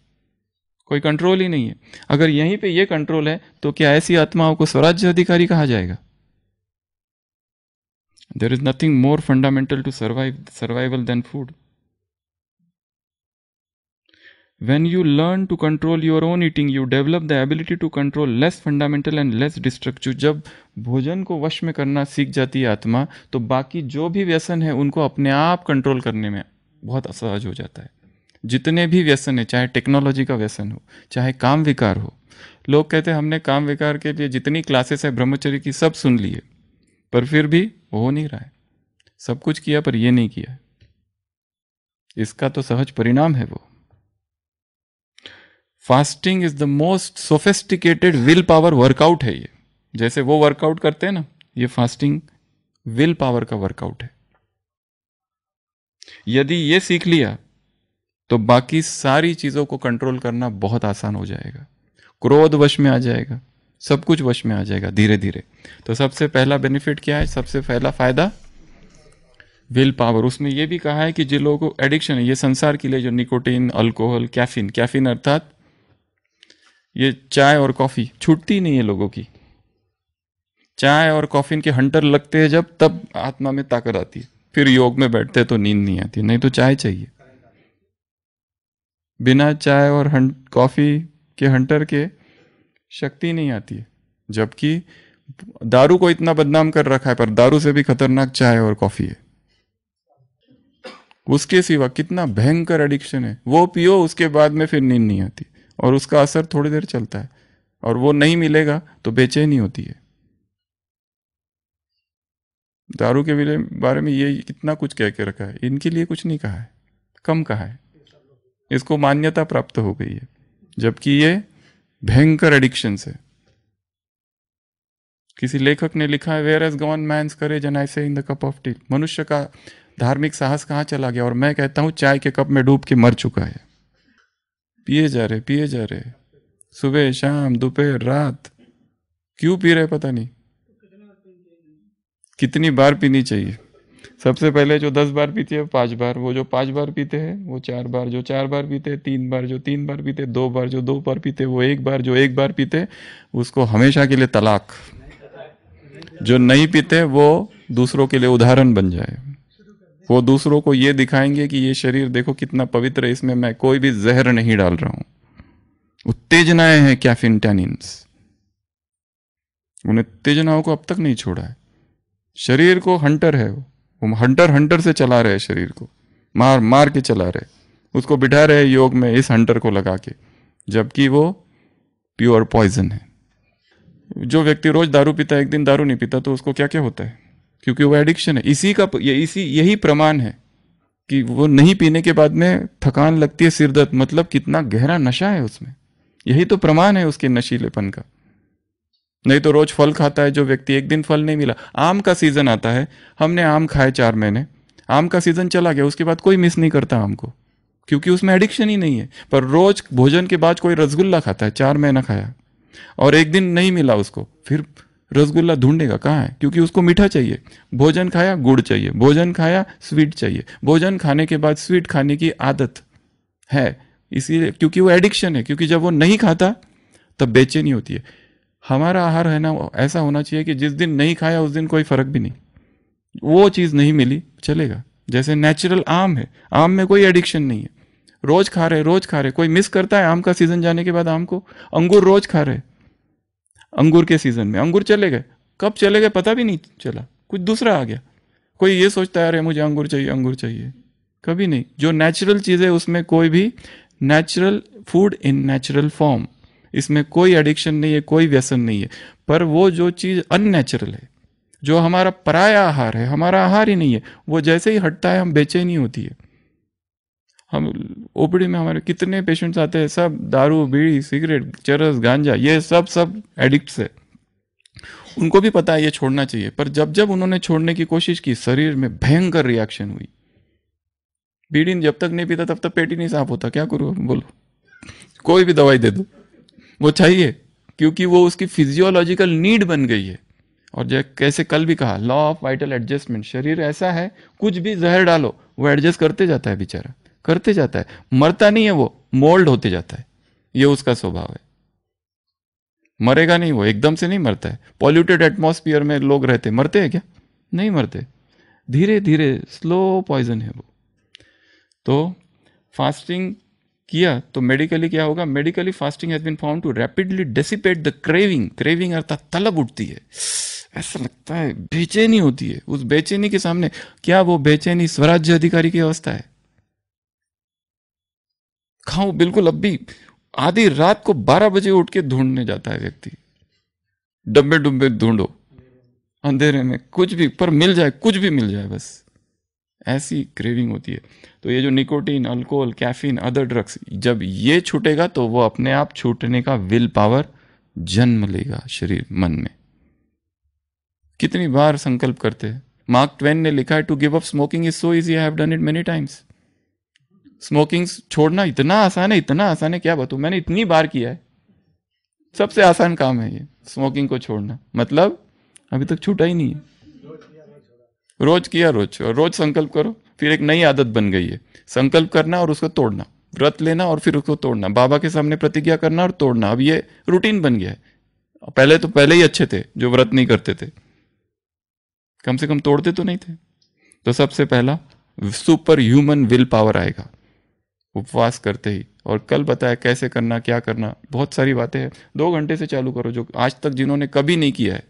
कोई कंट्रोल ही नहीं है। अगर यहीं पे ये कंट्रोल है तो क्या ऐसी आत्माओं को स्वराज्य अधिकारी कहा जाएगा? There is nothing more fundamental to survival than food. When you learn to control your own eating, you develop the ability to control less fundamental and less destructive. जब भोजन को वश में करना सीख जाती है आत्मा, तो बाकी जो भी व्यसन है उनको अपने आप कंट्रोल करने में बहुत असहज हो जाता है। जितने भी व्यसन है, चाहे टेक्नोलॉजी का व्यसन हो, चाहे काम विकार हो। लोग कहते हैं हमने काम विकार के लिए जितनी क्लासेस है ब्रह्मचर्य की सब सुन लिए, पर फिर भी हो नहीं रहा है। सब कुछ किया पर ये नहीं किया। इसका तो सहज परिणाम है वो। Fasting is the most sophisticated will power workout है ये। जैसे वो वर्कआउट करते हैं ना, ये फास्टिंग विल पावर का वर्कआउट है। यदि ये सीख लिया तो बाकी सारी चीजों को कंट्रोल करना बहुत आसान हो जाएगा। क्रोध वश में आ जाएगा, सब कुछ वश में आ जाएगा धीरे धीरे। तो सबसे पहला बेनिफिट क्या है? सबसे पहला फायदा विल पावर। उसमें यह भी कहा है कि जिन लोगों को एडिक्शन है ये संसार के लिए, जो निकोटीन, अल्कोहल, कैफीन अर्थात ये चाय और कॉफी छूटती नहीं है लोगों की। चाय और कॉफी के हंटर लगते हैं जब, तब आत्मा में ताकत आती है। फिर योग में बैठते तो नींद नहीं आती, नहीं तो चाय चाहिए। बिना चाय और कॉफी के हंटर के शक्ति नहीं आती है। जबकि दारू को इतना बदनाम कर रखा है, पर दारू से भी खतरनाक चाय और कॉफी है। उसके सिवा कितना भयंकर एडिक्शन है। वो पियो, उसके बाद में फिर नींद नहीं आती, और उसका असर थोड़ी देर चलता है, और वो नहीं मिलेगा तो बेचैनी होती है। दारू के बारे में ये कितना कुछ कह के रखा है, इनके लिए कुछ नहीं कहा है, कम कहा है। इसको मान्यता प्राप्त हो गई है, जबकि ये भयंकर एडिक्शन है। किसी लेखक ने लिखा है, where has gone man's courage and I say in the cup of tea. मनुष्य का धार्मिक साहस कहाँ चला गया, और मैं कहता हूं चाय के कप में डूब के मर चुका है। पिए जा रहे, सुबह शाम दोपहर रात, क्यों पी रहे पता नहीं। कितनी बार पीनी चाहिए? सबसे पहले जो 10 बार पीते हैं 5 बार, वो जो 5 बार पीते हैं वो 4 बार, जो 4 बार पीते हैं 3 बार, जो 3 बार पीते 2 बार, जो 2 बार पीते वो 1 बार, जो 1 बार पीते उसको हमेशा के लिए तलाक। जो नहीं पीते वो दूसरों के लिए उदाहरण बन जाए। वो दूसरों को ये दिखाएंगे कि ये शरीर देखो कितना पवित्र है, इसमें मैं कोई भी जहर नहीं डाल रहा हूं। उत्तेजनाएं हैं कैफीन, टैनिन्स, उन उत्तेजनाओं को अब तक नहीं छोड़ा है। शरीर को हंटर है, वो हंटर से चला रहे शरीर को, मार के चला रहे, उसको बिठा रहे योग में इस हंटर को लगा के, जबकि वो प्योर पॉइजन है। जो व्यक्ति रोज दारू पीता है, एक दिन दारू नहीं पीता, तो उसको क्या क्या होता है? क्योंकि वो एडिक्शन है। यही प्रमाण है कि वो नहीं पीने के बाद में थकान लगती है, सिर दर्द, मतलब कितना गहरा नशा है उसमें। यही तो प्रमाण है उसके नशीलेपन का। नहीं तो रोज फल खाता है जो व्यक्ति, एक दिन फल नहीं मिला, आम का सीजन आता है, हमने आम खाए 4 महीने, आम का सीजन चला गया, उसके बाद कोई मिस नहीं करता आम को, क्योंकि उसमें एडिक्शन ही नहीं है। पर रोज भोजन के बाद कोई रसगुल्ला खाता है, 4 महीना खाया, और एक दिन नहीं मिला उसको, फिर रसगुल्ला ढूंढेगा कहाँ है, क्योंकि उसको मीठा चाहिए। भोजन खाया गुड़ चाहिए, भोजन खाया स्वीट चाहिए, भोजन खाने के बाद स्वीट खाने की आदत है, इसीलिए क्योंकि वो एडिक्शन है। क्योंकि जब वो नहीं खाता तब बेचैनी होती है। हमारा आहार है ना, ऐसा होना चाहिए कि जिस दिन नहीं खाया उस दिन कोई फर्क भी नहीं, वो चीज नहीं मिली चलेगा, जैसे नेचुरल आम है, आम में कोई एडिक्शन नहीं है, रोज खा रहे रोज खा रहे। कोई मिस करता है आम का सीजन जाने के बाद आम को? अंगूर रोज खा रहे, अंगूर के सीजन में अंगूर चले गए, कब चले गए पता भी नहीं चला, कुछ दूसरा आ गया। कोई ये सोचता है अरे मुझे अंगूर चाहिए अंगूर चाहिए, कभी नहीं। जो नेचुरल चीज है उसमें कोई भी, natural food in natural form, इसमें कोई एडिक्शन नहीं है, कोई व्यसन नहीं है। पर वो जो चीज अननेचुरल है, जो हमारा पराया आहार है, हमारा आहार ही नहीं है, वो जैसे ही हटता है हम बेचैनी होती है। हम ओपीडी में हमारे कितने पेशेंट्स आते हैं, सब दारू बीड़ी सिगरेट चरस गांजा ये सब एडिक्ट्स है। उनको भी पता है ये छोड़ना चाहिए, पर जब जब उन्होंने छोड़ने की कोशिश की शरीर में भयंकर रिएक्शन हुई। बीड़ी जब तक नहीं पीता तब तक पेट ही नहीं साफ होता, क्या करूं बोलो? कोई भी दवाई दे दो वो चाहिए, क्योंकि वो उसकी फिजियोलॉजिकल नीड बन गई है। और जैसे कैसे कल भी कहा, लॉ ऑफ वाइटल एडजस्टमेंट, शरीर ऐसा है कुछ भी जहर डालो वो एडजस्ट करते जाता है, बेचारा करते जाता है, मरता नहीं है, वो मोल्ड होते जाता है, ये उसका स्वभाव है। मरेगा नहीं, वो एकदम से नहीं मरता है। पॉल्यूटेड एटमॉस्फेयर में लोग रहते, मरते हैं क्या? नहीं मरते, धीरे धीरे स्लो पॉइजन है वो। तो फास्टिंग किया तो मेडिकली क्या होगा? Medically fasting has been found to rapidly dissipate the craving, craving अर्थात तलब उठती है, ऐसा लगता है बेचैनी होती है। उस बेचैनी के सामने क्या वो बेचैनी स्वराज्य अधिकारी की अवस्था है? खाओ बिल्कुल, अब भी आधी रात को 12 बजे उठ के ढूंढने जाता है व्यक्ति, डब्बे डुब्बे ढूंढो अंधेरे में, कुछ भी पर मिल जाए, कुछ भी मिल जाए बस, ऐसी क्रेविंग होती है। तो ये जो nicotine, alcohol, caffeine, other drugs, जब ये छूटेगा तो वो अपने आप छूटने का विल पावर जन्म लेगा शरीर मन में। कितनी बार संकल्प करते हैं। मार्क ट्वेन ने लिखा है, to give up smoking is so easy, I have done it many times. Smoking छोड़ना इतना आसान है, इतना आसान है क्या बताऊं, मैंने इतनी बार किया है। सबसे आसान काम है ये स्मोकिंग को छोड़ना, मतलब अभी तक छूटा ही नहीं है। रोज किया, रोज संकल्प करो, फिर एक नई आदत बन गई है। संकल्प करना और उसको तोड़ना, व्रत लेना और फिर उसको तोड़ना, बाबा के सामने प्रतिज्ञा करना और तोड़ना, अब ये रूटीन बन गया है। पहले ही अच्छे थे जो व्रत नहीं करते थे, कम से कम तोड़ते तो नहीं थे। तो सबसे पहला सुपर ह्यूमन विल पावर आएगा उपवास करते ही। और कल बताया कैसे करना, क्या करना, बहुत सारी बातें हैं। 2 घंटे से चालू करो, जो आज तक जिन्होंने कभी नहीं किया है,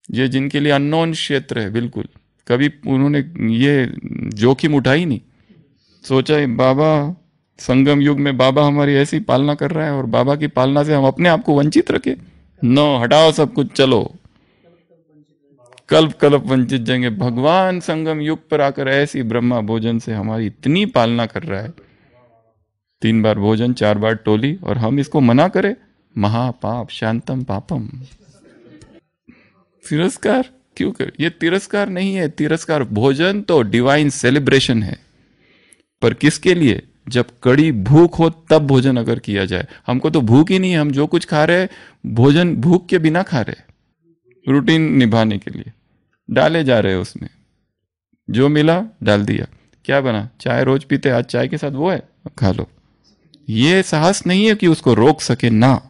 ये जिनके लिए अननोन क्षेत्र है, बिल्कुल कभी उन्होंने ये जोखिम उठाई नहीं, सोचा है बाबा संगम युग में बाबा हमारी ऐसी पालना कर रहा है और बाबा की पालना से हम अपने आप को वंचित रखे। नो, हटाओ सब कुछ, चलो कल्प कल्प वंचित जाएंगे। भगवान संगम युग पर आकर ऐसी ब्रह्मा भोजन से हमारी इतनी पालना कर रहा है, 3 बार भोजन 4 बार टोली, और हम इसको मना करें, महापाप शांतम पापम। तिरस्कार क्यों कर? ये तिरस्कार नहीं है, तिरस्कार भोजन तो डिवाइन सेलिब्रेशन है, पर किसके लिए? जब कड़ी भूख हो तब भोजन अगर किया जाए। हमको तो भूख ही नहीं है, हम जो कुछ खा रहे भोजन भूख के बिना खा रहे, रूटीन निभाने के लिए डाले जा रहे हैं, उसमें जो मिला डाल दिया। क्या बना? चाय रोज पीते, आज चाय के साथ वो है, खा लो। ये साहस नहीं है कि उसको रोक सके ना,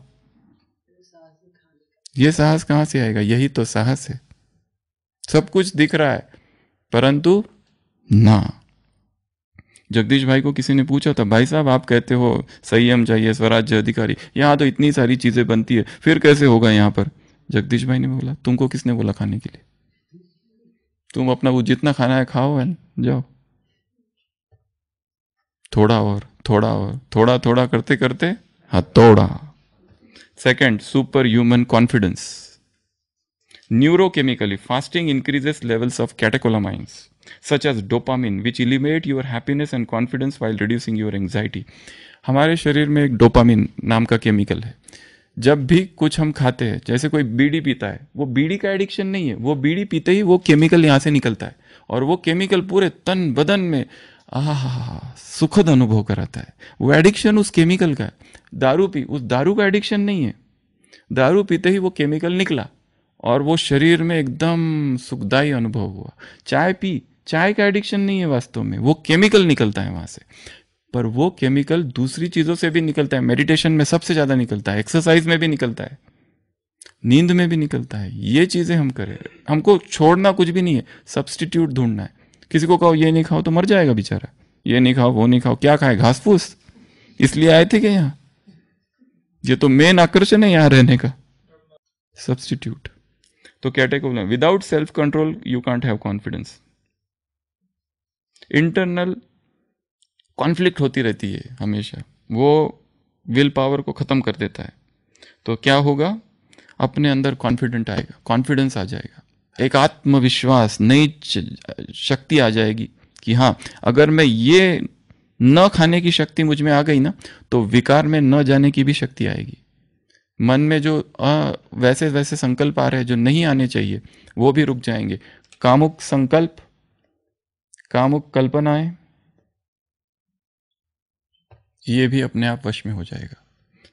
ये साहस कहां से आएगा? यही तो साहस है। सब कुछ दिख रहा है परंतु ना। जगदीश भाई को किसी ने पूछा था, भाई साहब आप कहते हो संयम चाहिए, स्वराज्य अधिकारी, यहां तो इतनी सारी चीजें बनती है, फिर कैसे होगा यहां पर? जगदीश भाई ने बोला, तुमको किसने बोला खाने के लिए? तुम अपना वो जितना खाना है खाओ, है जाओ, थोड़ा और थोड़ा और थोड़ा थोड़ा करते करते हथौड़ा। Second, super human confidence. Neurochemically fasting increases levels of catecholamines such as dopamine which elevate your happiness and confidence while reducing your anxiety। हमारे शरीर में एक डोपामिन नाम का केमिकल है। जब भी कुछ हम खाते हैं, जैसे कोई बीड़ी पीता है, वो बीड़ी का एडिक्शन नहीं है, वो बीड़ी पीते ही वो केमिकल यहाँ से निकलता है और वो केमिकल पूरे तन बदन में सुखद अनुभव कराता है। वो एडिक्शन उस केमिकल का है। दारू पी, उस दारू का एडिक्शन नहीं है, दारू पीते ही वो केमिकल निकला और वो शरीर में एकदम सुखदायी अनुभव हुआ। चाय पी, चाय का एडिक्शन नहीं है वास्तव में, वो केमिकल निकलता है वहां से, पर वो केमिकल दूसरी चीजों से भी निकलता है। मेडिटेशन में सबसे ज्यादा निकलता है, एक्सरसाइज में भी निकलता है, नींद में भी निकलता है। ये चीजें हम करें, हमको छोड़ना कुछ भी नहीं है, सब्स्टिट्यूट ढूंढना है। किसी को कहो ये नहीं खाओ तो मर जाएगा बेचारा, ये नहीं खाओ वो नहीं खाओ, क्या खाए, घास फूस, इसलिए आए थे क्या यहाँ? ये तो मेन आकर्षण है यहाँ रहने का, सब्स्टिट्यूट। तो category, without self control you can't have confidence. Internal conflict होती रहती है हमेशा, वो विल पावर को खत्म कर देता है। तो क्या होगा, अपने अंदर कॉन्फिडेंट आएगा, कॉन्फिडेंस आ जाएगा, एक आत्मविश्वास, नई शक्ति आ जाएगी कि हाँ, अगर मैं ये न खाने की शक्ति मुझ में आ गई ना, तो विकार में न जाने की भी शक्ति आएगी। मन में जो वैसे वैसे संकल्प आ रहे हैं जो नहीं आने चाहिए, वो भी रुक जाएंगे। कामुक संकल्प, कामुक कल्पनाएं, ये भी अपने आप वश में हो जाएगा।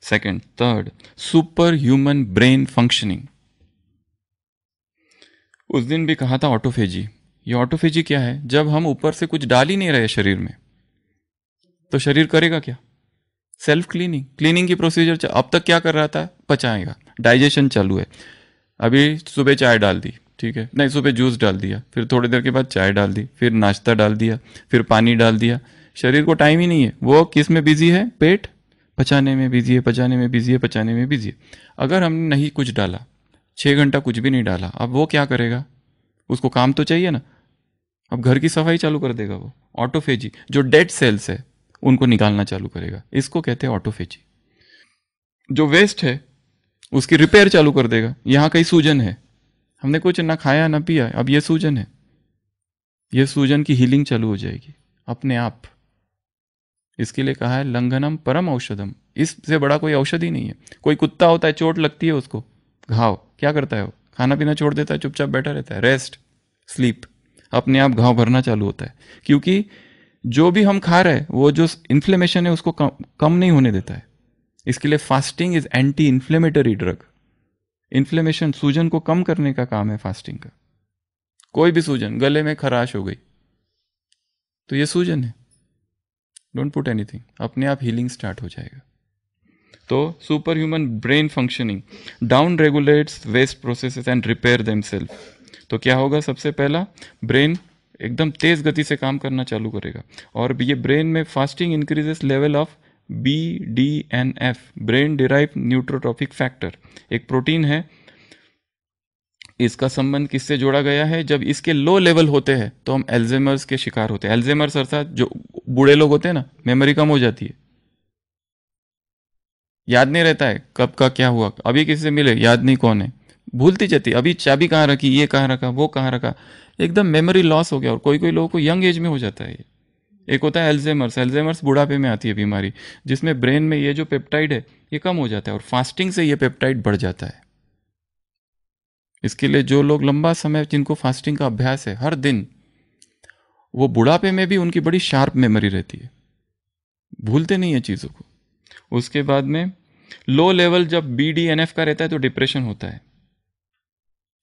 Second, third, super human brain functioning. उस दिन भी कहा था ऑटोफेजी। ये ऑटोफेजी क्या है? जब हम ऊपर से कुछ डाल ही नहीं रहे शरीर में, तो शरीर करेगा क्या? सेल्फ क्लीनिंग, क्लीनिंग की प्रोसीजर। अब तक क्या कर रहा था? पचाएगा, डाइजेशन चालू है। अभी सुबह चाय डाल दी, ठीक है, नहीं सुबह जूस डाल दिया, फिर थोड़ी देर के बाद चाय डाल दी, फिर नाश्ता डाल दिया, फिर पानी डाल दिया। शरीर को टाइम ही नहीं है, वो किस में बिजी है? पेट पचाने में बिजी है, पचाने में बिजी है, पचाने में बिजी है। अगर हमने नहीं कुछ डाला, 6 घंटा कुछ भी नहीं डाला, अब वो क्या करेगा? उसको काम तो चाहिए ना, अब घर की सफाई चालू कर देगा वो। ऑटोफेजी, जो डेड सेल्स है उनको निकालना चालू करेगा, इसको कहते हैं ऑटोफेजी। जो वेस्ट है उसकी रिपेयर चालू कर देगा। यहाँ कहीं सूजन है, हमने कुछ ना खाया ना पिया, अब ये सूजन है, ये सूजन की हीलिंग चालू हो जाएगी अपने आप। इसके लिए कहा है लंघनम परम औषधम, इससे बड़ा कोई औषधि नहीं है। कोई कुत्ता होता है, चोट लगती है उसको, घाव, क्या करता है वो? खाना पीना छोड़ देता है, चुपचाप बैठा रहता है, रेस्ट, स्लीप, अपने आप घाव भरना चालू होता है। क्योंकि जो भी हम खा रहे हैं वो जो इन्फ्लेमेशन है उसको कम नहीं होने देता है। इसके लिए fasting is anti inflammatory drug. Inflammation, सूजन को कम करने का काम है फास्टिंग का। कोई भी सूजन, गले में खराश हो गई तो ये सूजन है, डोंट पुट एनीथिंग, अपने आप हीलिंग स्टार्ट हो जाएगा। तो super human brain functioning down regulates waste processes and repair themself. तो क्या होगा? सबसे पहला, ब्रेन एकदम तेज गति से काम करना चालू करेगा। और ये ब्रेन में fasting increases level of BDNF, brain derive neurotrophic factor, एक प्रोटीन है। इसका संबंध किससे जोड़ा गया है? जब इसके लो लेवल होते हैं तो हम एल्जाइमर्स के शिकार होते हैं। एल्जाइमर्स अर्थात जो बूढ़े लोग होते हैं ना, मेमोरी कम हो जाती है, याद नहीं रहता है कब का क्या हुआ, अभी किसी से मिले याद नहीं कौन है, भूलती जाती, अभी चाबी कहाँ रखी, ये कहाँ रखा, वो कहाँ रखा, एकदम मेमोरी लॉस हो गया। और कोई कोई लोगों को यंग एज में हो जाता है ये। एक होता है एल्जाइमर्स, एल्जाइमर्स बुढ़ापे में आती है बीमारी, जिसमें ब्रेन में ये जो पेप्टाइड है ये कम हो जाता है, और फास्टिंग से ये पेप्टाइड बढ़ जाता है। इसके लिए जो लोग लंबा समय, जिनको फास्टिंग का अभ्यास है हर दिन, वो बुढ़ापे में भी उनकी बड़ी शार्प मेमोरी रहती है, भूलते नहीं है चीज़ों को। उसके बाद में लो लेवल जब BDNF का रहता है तो डिप्रेशन होता है।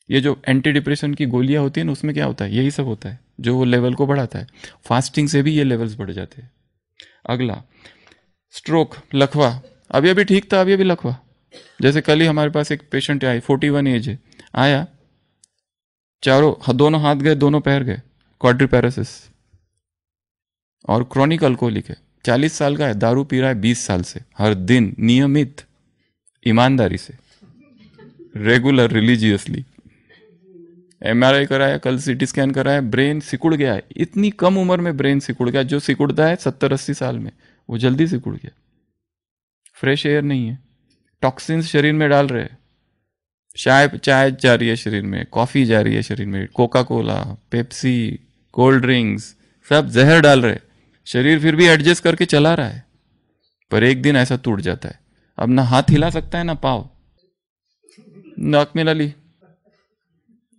ये जो एंटी डिप्रेशन की गोलियां होती है ना, उसमें क्या होता है? यही सब होता है जो वो लेवल को बढ़ाता है। फास्टिंग से भी ये लेवल्स बढ़ जाते हैं। अगला, स्ट्रोक, लकवा, अभी अभी ठीक था, अभी अभी लकवा। जैसे कल ही हमारे पास एक पेशेंट आया, 41 एज है, आया, दोनों हाथ गए, दोनों पैर गए, क्वाड्रिपैरासिस, और क्रॉनिक अल्कोहलिक है, 40 साल का है, दारू पी रहा है 20 साल से, हर दिन नियमित, ईमानदारी से, रेगुलर, रिलीजियसली। MRI कराया, कल CT स्कैन कराया, ब्रेन सिकुड़ गया है। इतनी कम उम्र में ब्रेन सिकुड़ गया। जो सिकुड़ता है 70-80 साल में, वो जल्दी सिकुड़ गया। फ्रेश एयर नहीं है, टॉक्सिन्स शरीर में डाल रहे हैं, चाय जा रही है शरीर में, कॉफी जा रही है शरीर में, Coca Cola, Pepsi, cold drinks, सब जहर डाल रहे। शरीर फिर भी एडजस्ट करके चला रहा है, पर एक दिन ऐसा टूट जाता है, अब ना हाथ हिला सकता है ना पाँव, नाक में ली,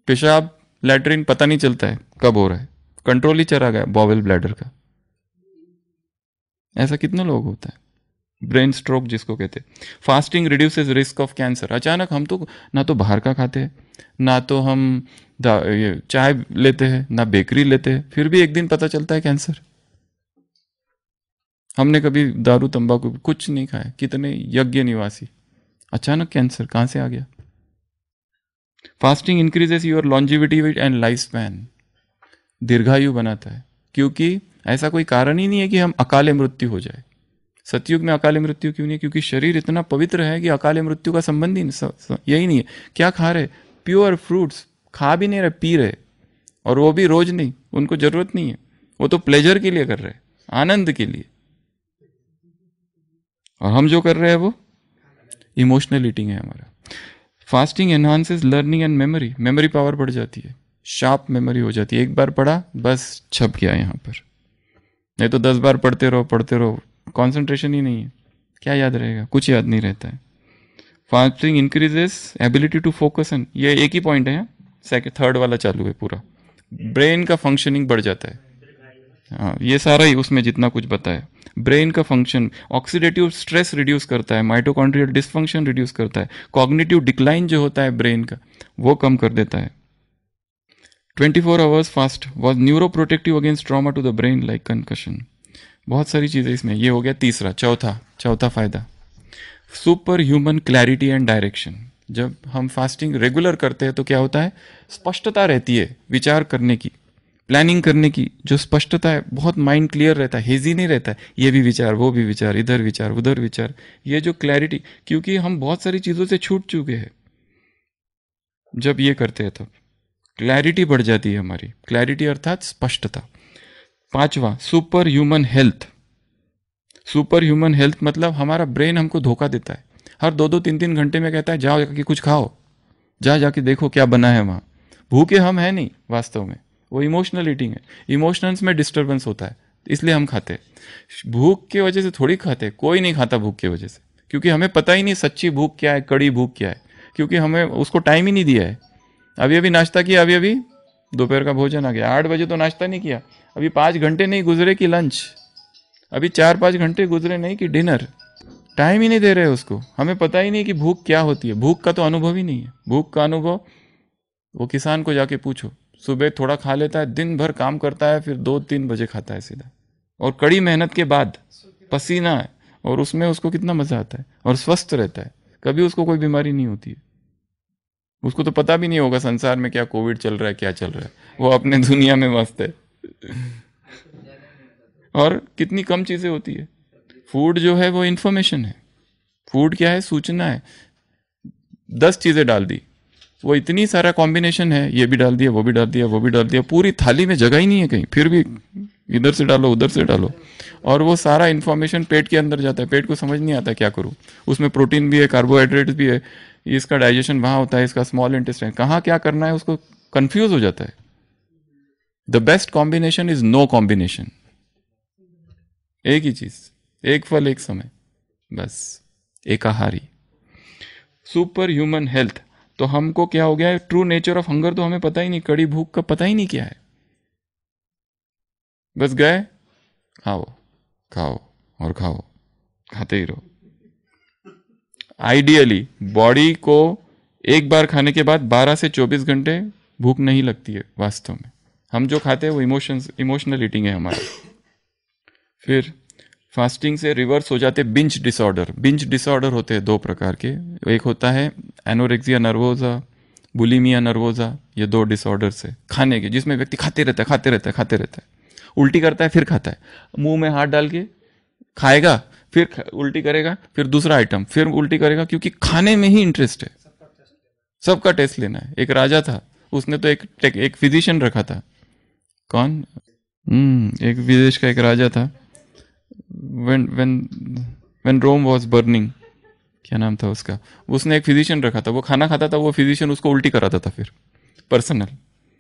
पेशाब, लैट्रिन पता नहीं चलता है कब हो रहा है, कंट्रोल ही चला गया बॉवेल ब्लैडर का। ऐसा कितने लोग होता है? ब्रेन स्ट्रोक जिसको कहते हैं। Fasting reduces risk of cancer. अचानक हम तो ना तो बाहर का खाते हैं, ना तो हम चाय लेते हैं, ना बेकरी लेते हैं, फिर भी एक दिन पता चलता है कैंसर। हमने कभी दारू तंबाकू कुछ नहीं खाया, कितने यज्ञ निवासी, अचानक कैंसर कहां से आ गया? Fasting increases your longevity and life span. दीर्घायु बनाता है, क्योंकि ऐसा कोई कारण ही नहीं है कि हम अकाले मृत्यु हो जाए। सतयुग में अकाले मृत्यु क्यों नहीं? क्योंकि शरीर इतना पवित्र है कि अकाले मृत्यु का संबंध ही यही नहीं है। क्या खा रहे? प्योर फ्रूट्स खा भी नहीं रहे, पी रहे, और वो भी रोज नहीं, उनको जरूरत नहीं है, वो तो प्लेजर के लिए कर रहे हैं, आनंद के लिए। और हम जो कर रहे हैं वो इमोशनल ईटिंग है हमारा। Fasting enhances learning and memory, memory power बढ़ जाती है, शार्प मेमोरी हो जाती है। एक बार पढ़ा बस छप गया यहाँ पर, नहीं तो 10 बार पढ़ते रहो, कंसंट्रेशन ही नहीं है, क्या याद रहेगा? कुछ याद नहीं रहता है। Fasting increases ability to focus and, ये एक ही पॉइंट है, सेकंड थर्ड वाला चालू है पूरा। ब्रेन का फंक्शनिंग बढ़ जाता है, हाँ ये सारा ही उसमें जितना कुछ बताया। ब्रेन का फंक्शन, ऑक्सीडेटिव स्ट्रेस रिड्यूस करता है, माइटोकॉन्ड्रियल डिसफंक्शन रिड्यूस करता है, कॉग्निटिव डिक्लाइन जो होता है ब्रेन का वो कम कर देता है। 24 hours fast was neuro protective against trauma to the brain like concussion. बहुत सारी चीजें इसमें, ये हो गया तीसरा। चौथा फायदा, super human clarity and direction. जब हम फास्टिंग रेगुलर करते हैं तो क्या होता है? स्पष्टता रहती है विचार करने की, प्लानिंग करने की, जो स्पष्टता है, बहुत माइंड क्लियर रहता है, हेजी नहीं रहता है, ये भी विचार वो भी विचार, इधर विचार उधर विचार, ये जो क्लैरिटी, क्योंकि हम बहुत सारी चीजों से छूट चुके हैं। जब ये करते हैं तब क्लैरिटी बढ़ जाती है हमारी, क्लैरिटी अर्थात स्पष्टता। 5वां, super human health. Super human health मतलब हमारा ब्रेन हमको धोखा देता है, हर 2-3 घंटे में कहता है जाओ जाके कुछ खाओ, जाके देखो क्या बना है वहां। भूखे हम है नहीं वास्तव में, वो इमोशनल ईटिंग है। इमोशंस में डिस्टर्बेंस होता है, इसलिए हम खाते। भूख की वजह से थोड़ी खाते, कोई नहीं खाता भूख की वजह से, क्योंकि हमें पता ही नहीं सच्ची भूख क्या है, कड़ी भूख क्या है, क्योंकि हमें उसको टाइम ही नहीं दिया है। अभी नाश्ता किया, अभी दोपहर का भोजन आ गया, 8 बजे तो नाश्ता नहीं किया, अभी 5 घंटे नहीं गुजरे कि लंच, अभी 4-5 घंटे गुजरे नहीं कि डिनर, टाइम ही नहीं दे रहे उसको। हमें पता ही नहीं कि भूख क्या होती है, भूख का तो अनुभव ही नहीं है। भूख का अनुभव वो किसान को जाके पूछो, सुबह थोड़ा खा लेता है, दिन भर काम करता है, फिर 2-3 बजे खाता है सीधा, और कड़ी मेहनत के बाद पसीना है, और उसमें उसको कितना मजा आता है, और स्वस्थ रहता है, कभी उसको कोई बीमारी नहीं होती है। उसको तो पता भी नहीं होगा संसार में क्या कोविड चल रहा है, क्या चल रहा है, वो अपने दुनिया में मस्त है। और कितनी कम चीजें होती है। फूड जो है वो इंफॉर्मेशन है, फूड क्या है? सूचना है। 10 चीजें डाल दी, वो इतनी सारा कॉम्बिनेशन है, ये भी डाल दिया, वो भी डाल दिया, वो भी डाल दिया, पूरी थाली में जगह ही नहीं है कहीं, फिर भी इधर से डालो उधर से डालो, और वो सारा इंफॉर्मेशन पेट के अंदर जाता है। पेट को समझ नहीं आता क्या करूं, उसमें प्रोटीन भी है, कार्बोहाइड्रेट्स भी है, इसका डाइजेशन वहां होता है, इसका स्मॉल इंटेस्टाइन कहाँ क्या करना है, उसको कंफ्यूज हो जाता है। The best combination is no combination. एक ही चीज, एक फल एक समय, बस एकाहारी। सुपर ह्यूमन हेल्थ, तो हमको क्या हो गया है? ट्रू नेचर ऑफ हंगर तो हमें पता ही नहीं, कड़ी भूख का पता ही नहीं क्या है, बस गए खाओ खाओ और खाओ, खाते ही रहो। आइडियली बॉडी को एक बार खाने के बाद 12 से 24 घंटे भूख नहीं लगती है वास्तव में। हम जो खाते हैं वो इमोशनल ईटिंग है हमारा। फिर फास्टिंग से रिवर्स हो जाते बिंज डिसऑर्डर। बिंज डिसऑर्डर होते हैं 2 प्रकार के, एक होता है एनोरेक्सिया नर्वोसा, बुलिमिया नर्वोसा, ये 2 डिसऑर्डर्स है खाने के, जिसमें व्यक्ति खाते रहता है, उल्टी करता है फिर खाता है, मुंह में हाथ डाल के खाएगा, फिर उल्टी करेगा, फिर दूसरा आइटम, फिर उल्टी करेगा, क्योंकि खाने में ही इंटरेस्ट है, सबका टेस्ट लेना है। एक राजा था, उसने तो एक फिजिशियन रखा था। कौन? एक विदेश का एक राजा था। when रोम वॉज बर्निंग, क्या नाम था उसका, उसने एक फिजिशियन रखा था, वो खाना खाता था, वो फिजिशियन उसको उल्टी कराता था फिर पर्सनल,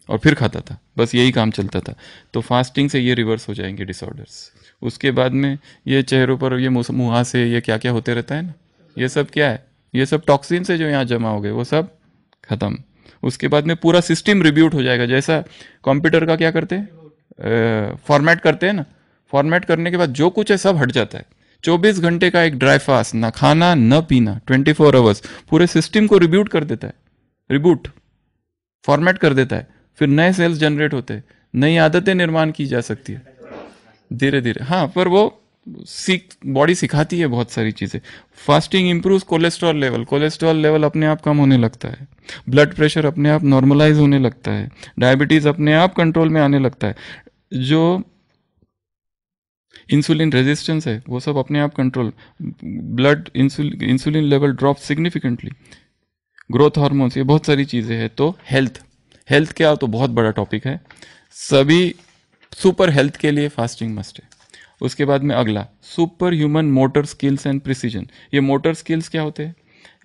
और फिर खाता था, बस यही काम चलता था। तो फास्टिंग से ये रिवर्स हो जाएंगे डिसऑर्डर्स। उसके बाद में ये चेहरों पर ये मुहासे, ये क्या क्या होते रहता है ना, ये सब क्या है? ये सब टॉक्सिन से जो यहाँ जमा हो गए वो सब खत्म। उसके बाद में पूरा सिस्टम रिब्यूट हो जाएगा, जैसा कंप्यूटर का क्या करते हैं, फॉर्मेट करते हैं ना, फॉर्मेट करने के बाद जो कुछ है सब हट जाता है। 24 घंटे का एक ड्राई फास्ट, ना खाना ना पीना, 24 आवर्स पूरे सिस्टम को रिब्यूट कर देता है, रिबूट फॉर्मेट कर देता है। फिर नए सेल्स जनरेट होते हैं, नई आदतें निर्माण की जा सकती है धीरे धीरे। हाँ, पर वो बॉडी सिखाती है बहुत सारी चीज़ें। Fasting improves cholesterol level, cholesterol level अपने आप कम होने लगता है, ब्लड प्रेशर अपने आप नॉर्मलाइज होने लगता है, डायबिटीज़ अपने आप कंट्रोल में आने लगता है, जो इंसुलिन रेजिस्टेंस है वो सब अपने आप control, blood insulin level drop significantly, growth hormones, ये बहुत सारी चीज़ें हैं। तो हेल्थ क्या तो बहुत बड़ा टॉपिक है, सभी सुपर हेल्थ के लिए फास्टिंग मस्ट है। उसके बाद में अगला super human motor skills and precision. ये मोटर स्किल्स क्या होते हैं?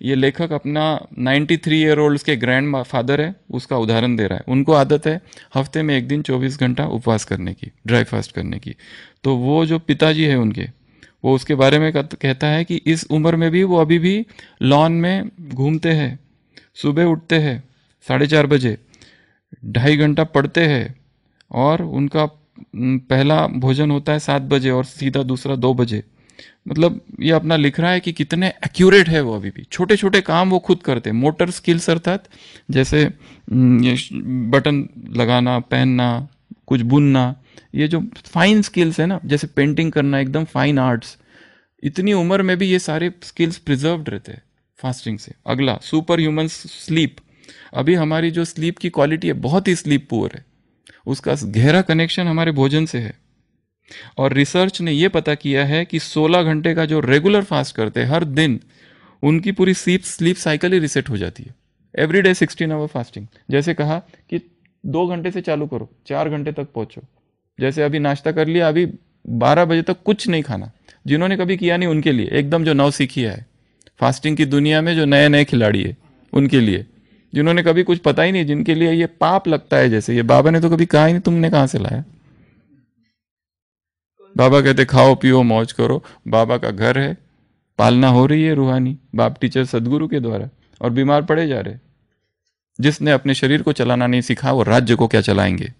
ये लेखक अपना 93 ईयर ओल्ड के ग्रैंड फादर है उसका उदाहरण दे रहा है। उनको आदत है हफ्ते में एक दिन 24 घंटा उपवास करने की, ड्राई फास्ट करने की। तो वो जो पिताजी है उनके, वो उसके बारे में कहता है कि इस उम्र में भी वो अभी भी लॉन में घूमते हैं, सुबह उठते हैं 4:30 बजे, 2.5 घंटा पढ़ते हैं, और उनका पहला भोजन होता है 7 बजे और सीधा दूसरा 2 बजे। मतलब ये अपना लिख रहा है कि कितने एक्यूरेट है वो, अभी भी छोटे छोटे काम वो खुद करते हैं। मोटर स्किल्स अर्थात जैसे ये बटन लगाना, पहनना, कुछ बुनना, ये जो फाइन स्किल्स है ना, जैसे पेंटिंग करना, एकदम फाइन आर्ट्स, इतनी उम्र में भी ये सारे स्किल्स प्रिजर्व्ड रहते हैं फास्टिंग से। अगला सुपर ह्यूमन स्लीप। अभी हमारी जो स्लीप की क्वालिटी है बहुत ही स्लीप पुअर है, उसका गहरा कनेक्शन हमारे भोजन से है। और रिसर्च ने यह पता किया है कि 16 घंटे का जो रेगुलर फास्ट करते हैं हर दिन, उनकी पूरी स्लीप साइकिल ही रिसेट हो जाती है। Everyday 16 hour fasting. जैसे कहा कि 2 घंटे से चालू करो, 4 घंटे तक पहुंचो। जैसे अभी नाश्ता कर लिया, अभी 12 बजे तक कुछ नहीं खाना। जिन्होंने कभी किया नहीं उनके लिए एकदम, जो नव सीखी है फास्टिंग की दुनिया में, जो नए नए खिलाड़ी है उनके लिए, जिन्होंने कभी कुछ पता ही नहीं, जिनके लिए ये पाप लगता है। जैसे ये बाबा ने तो कभी कहा ही नहीं, तुमने कहां से लाया? बाबा कहते खाओ पियो मौज करो, बाबा का घर है, पालना हो रही है रूहानी बाप टीचर सदगुरु के द्वारा, और बीमार पड़े जा रहे। जिसने अपने शरीर को चलाना नहीं सीखा वो राज्य को क्या चलाएंगे?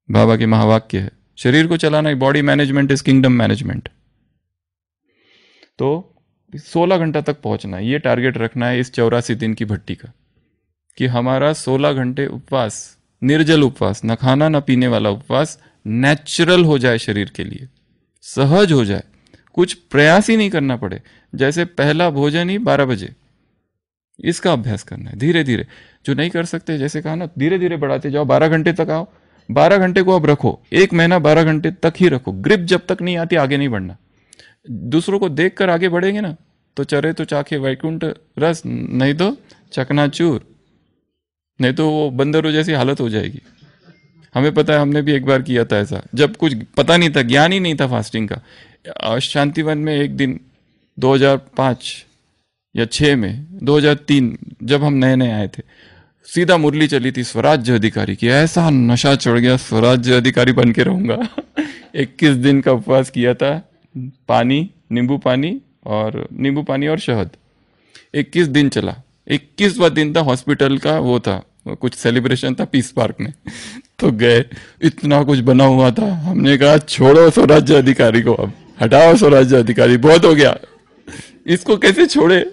बाबा के महावाक्य है, शरीर को चलाना, body management is kingdom management. तो 16 घंटा तक पहुंचना है, ये टारगेट रखना है इस 84 दिन की भट्टी का, कि हमारा 16 घंटे उपवास, निर्जल उपवास, न खाना न पीने वाला उपवास नेचुरल हो जाए, शरीर के लिए सहज हो जाए, कुछ प्रयास ही नहीं करना पड़े। जैसे पहला भोजन ही 12 बजे, इसका अभ्यास करना है धीरे धीरे। जो नहीं कर सकते, जैसे कहा ना, धीरे धीरे बढ़ाते जाओ, 12 घंटे तक आओ। 12 घंटे को अब रखो, 1 महीना 12 घंटे तक ही रखो। ग्रिप जब तक नहीं आती आगे नहीं बढ़ना। दूसरों को देखकर आगे बढ़ेंगे ना, तो चरे तो चाखे वैकुंठ रस, नहीं तो चकनाचूर, नहीं तो वो बंदरों जैसी हालत हो जाएगी। हमें पता है, हमने भी एक बार किया था ऐसा, जब कुछ पता नहीं था, ज्ञान ही नहीं था फास्टिंग का। शांतिवन में एक दिन 2005 या 6 में, 2003 जब हम नए नए आए थे, सीधा मुरली चली थी स्वराज्य अधिकारी की। ऐसा नशा चढ़ गया, स्वराज्य अधिकारी बन के रहूंगा। 21 दिन का उपवास किया था, पानी, नींबू पानी और शहद। 21 दिन चला। 21वां दिन था, हॉस्पिटल का वो था, कुछ सेलिब्रेशन था पीस पार्क में। तो गए, इतना कुछ बना हुआ था। हमने कहा छोड़ो स्वराज्य अधिकारी को, अब हटाओ स्वराज्य अधिकारी, बहुत हो गया, इसको कैसे छोड़े।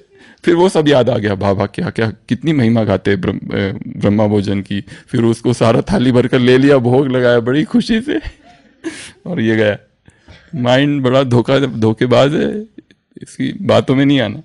फिर वो सब याद आ गया, बाबा क्या क्या कितनी महिमा गाते ब्रह्मा भोजन की। फिर उसको सारा थाली भरकर ले लिया, भोग लगाया बड़ी खुशी से, और ये गया। माइंड बड़ा धोखेबाज है, इसकी बातों में नहीं आना।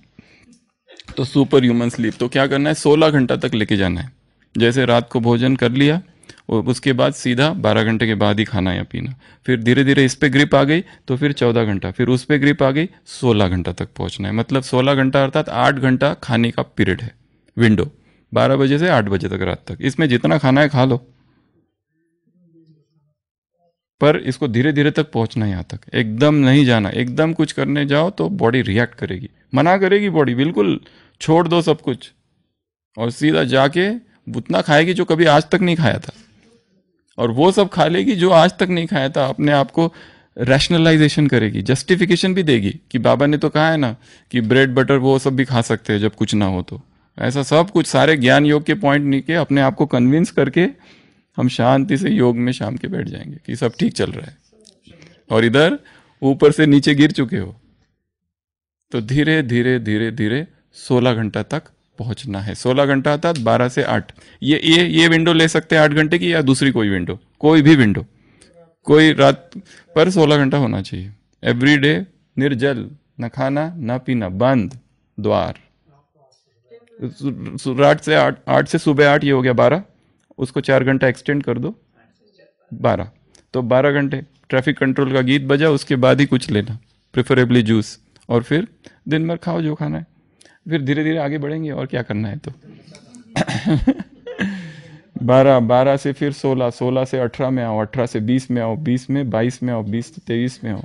तो सुपर ह्यूमन स्लीप, तो क्या करना है, 16 घंटा तक लेके जाना है। जैसे रात को भोजन कर लिया और उसके बाद सीधा 12 घंटे के बाद ही खाना या पीना। फिर धीरे धीरे इस पे ग्रिप आ गई तो फिर 14 घंटा, फिर उस पे ग्रिप आ गई, 16 घंटा तक पहुंचना है। मतलब 16 घंटा अर्थात 8 घंटा खाने का पीरियड है, विंडो 12 बजे से 8 बजे तक रात तक। इसमें जितना खाना है खा लो, पर इसको धीरे धीरे तक पहुंचना है यहाँ तक, एकदम नहीं जाना। एकदम कुछ करने जाओ तो बॉडी रिएक्ट करेगी, मना करेगी बॉडी, बिल्कुल छोड़ दो सब कुछ, और सीधा जाके उतना खाएगी जो कभी आज तक नहीं खाया था, और वो सब खा लेगी जो आज तक नहीं खाया था। अपने आप को रैशनलाइजेशन करेगी, जस्टिफिकेशन भी देगी कि बाबा ने तो कहा है ना कि ब्रेड बटर वो सब भी खा सकते हैं जब कुछ ना हो। तो ऐसा सब कुछ सारे ज्ञान योग के पॉइंट नहीं के अपने आप को कन्विंस करके हम शांति से योग में शाम के बैठ जाएंगे कि सब ठीक चल रहा है, और इधर ऊपर से नीचे गिर चुके हो। तो धीरे धीरे धीरे धीरे 16 घंटा तक पहुंचना है। 16 घंटा आता है 12 से 8। ये विंडो ले सकते हैं 8 घंटे की, या दूसरी कोई विंडो, कोई भी विंडो, कोई रात पर 16 घंटा होना चाहिए। एवरीडे निर्जल, न खाना न पीना, बंद द्वार। रात से 8 से सुबह 8, ये हो गया 12, उसको 4 घंटा एक्सटेंड कर दो 12, तो 12 घंटे ट्रैफिक कंट्रोल का गीत बजा, उसके बाद ही कुछ लेना, प्रेफरेबली जूस, और फिर दिन भर खाओ जो खाना है, फिर धीरे धीरे आगे बढ़ेंगे और क्या करना है। तो 12 से फिर 16 से 18 में आओ, 18 से 20 में आओ, 20 में 22 में आओ, 20 से 23 में आओ,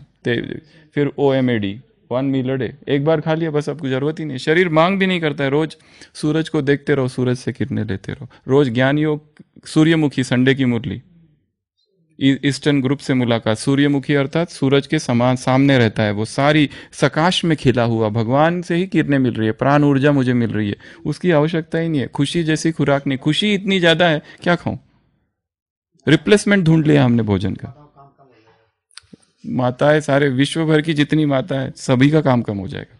फिर OMAD 1 मील अ डे, एक बार खा लिया बस, अब कुछ जरूरत ही नहीं। शरीर मांग भी नहीं करता है, रोज सूरज को देखते रहो, सूरज से किरणें लेते रहो, रोज ज्ञान योग, सूर्यमुखी, संडे की मुरली, ईस्टर्न ग्रुप से मुलाकात। सूर्यमुखी अर्थात सूरज के समान सामने रहता है, वो सारी सकाश में खिला हुआ, भगवान से ही किरणें मिल रही है, प्राण ऊर्जा मुझे मिल रही है, उसकी आवश्यकता ही नहीं है। खुशी जैसी खुराक नहीं, खुशी इतनी ज्यादा है क्या खाऊं, रिप्लेसमेंट ढूंढ लिया हमने भोजन का। माताएं, सारे विश्व भर की जितनी माता है सभी का काम कम हो जाएगा,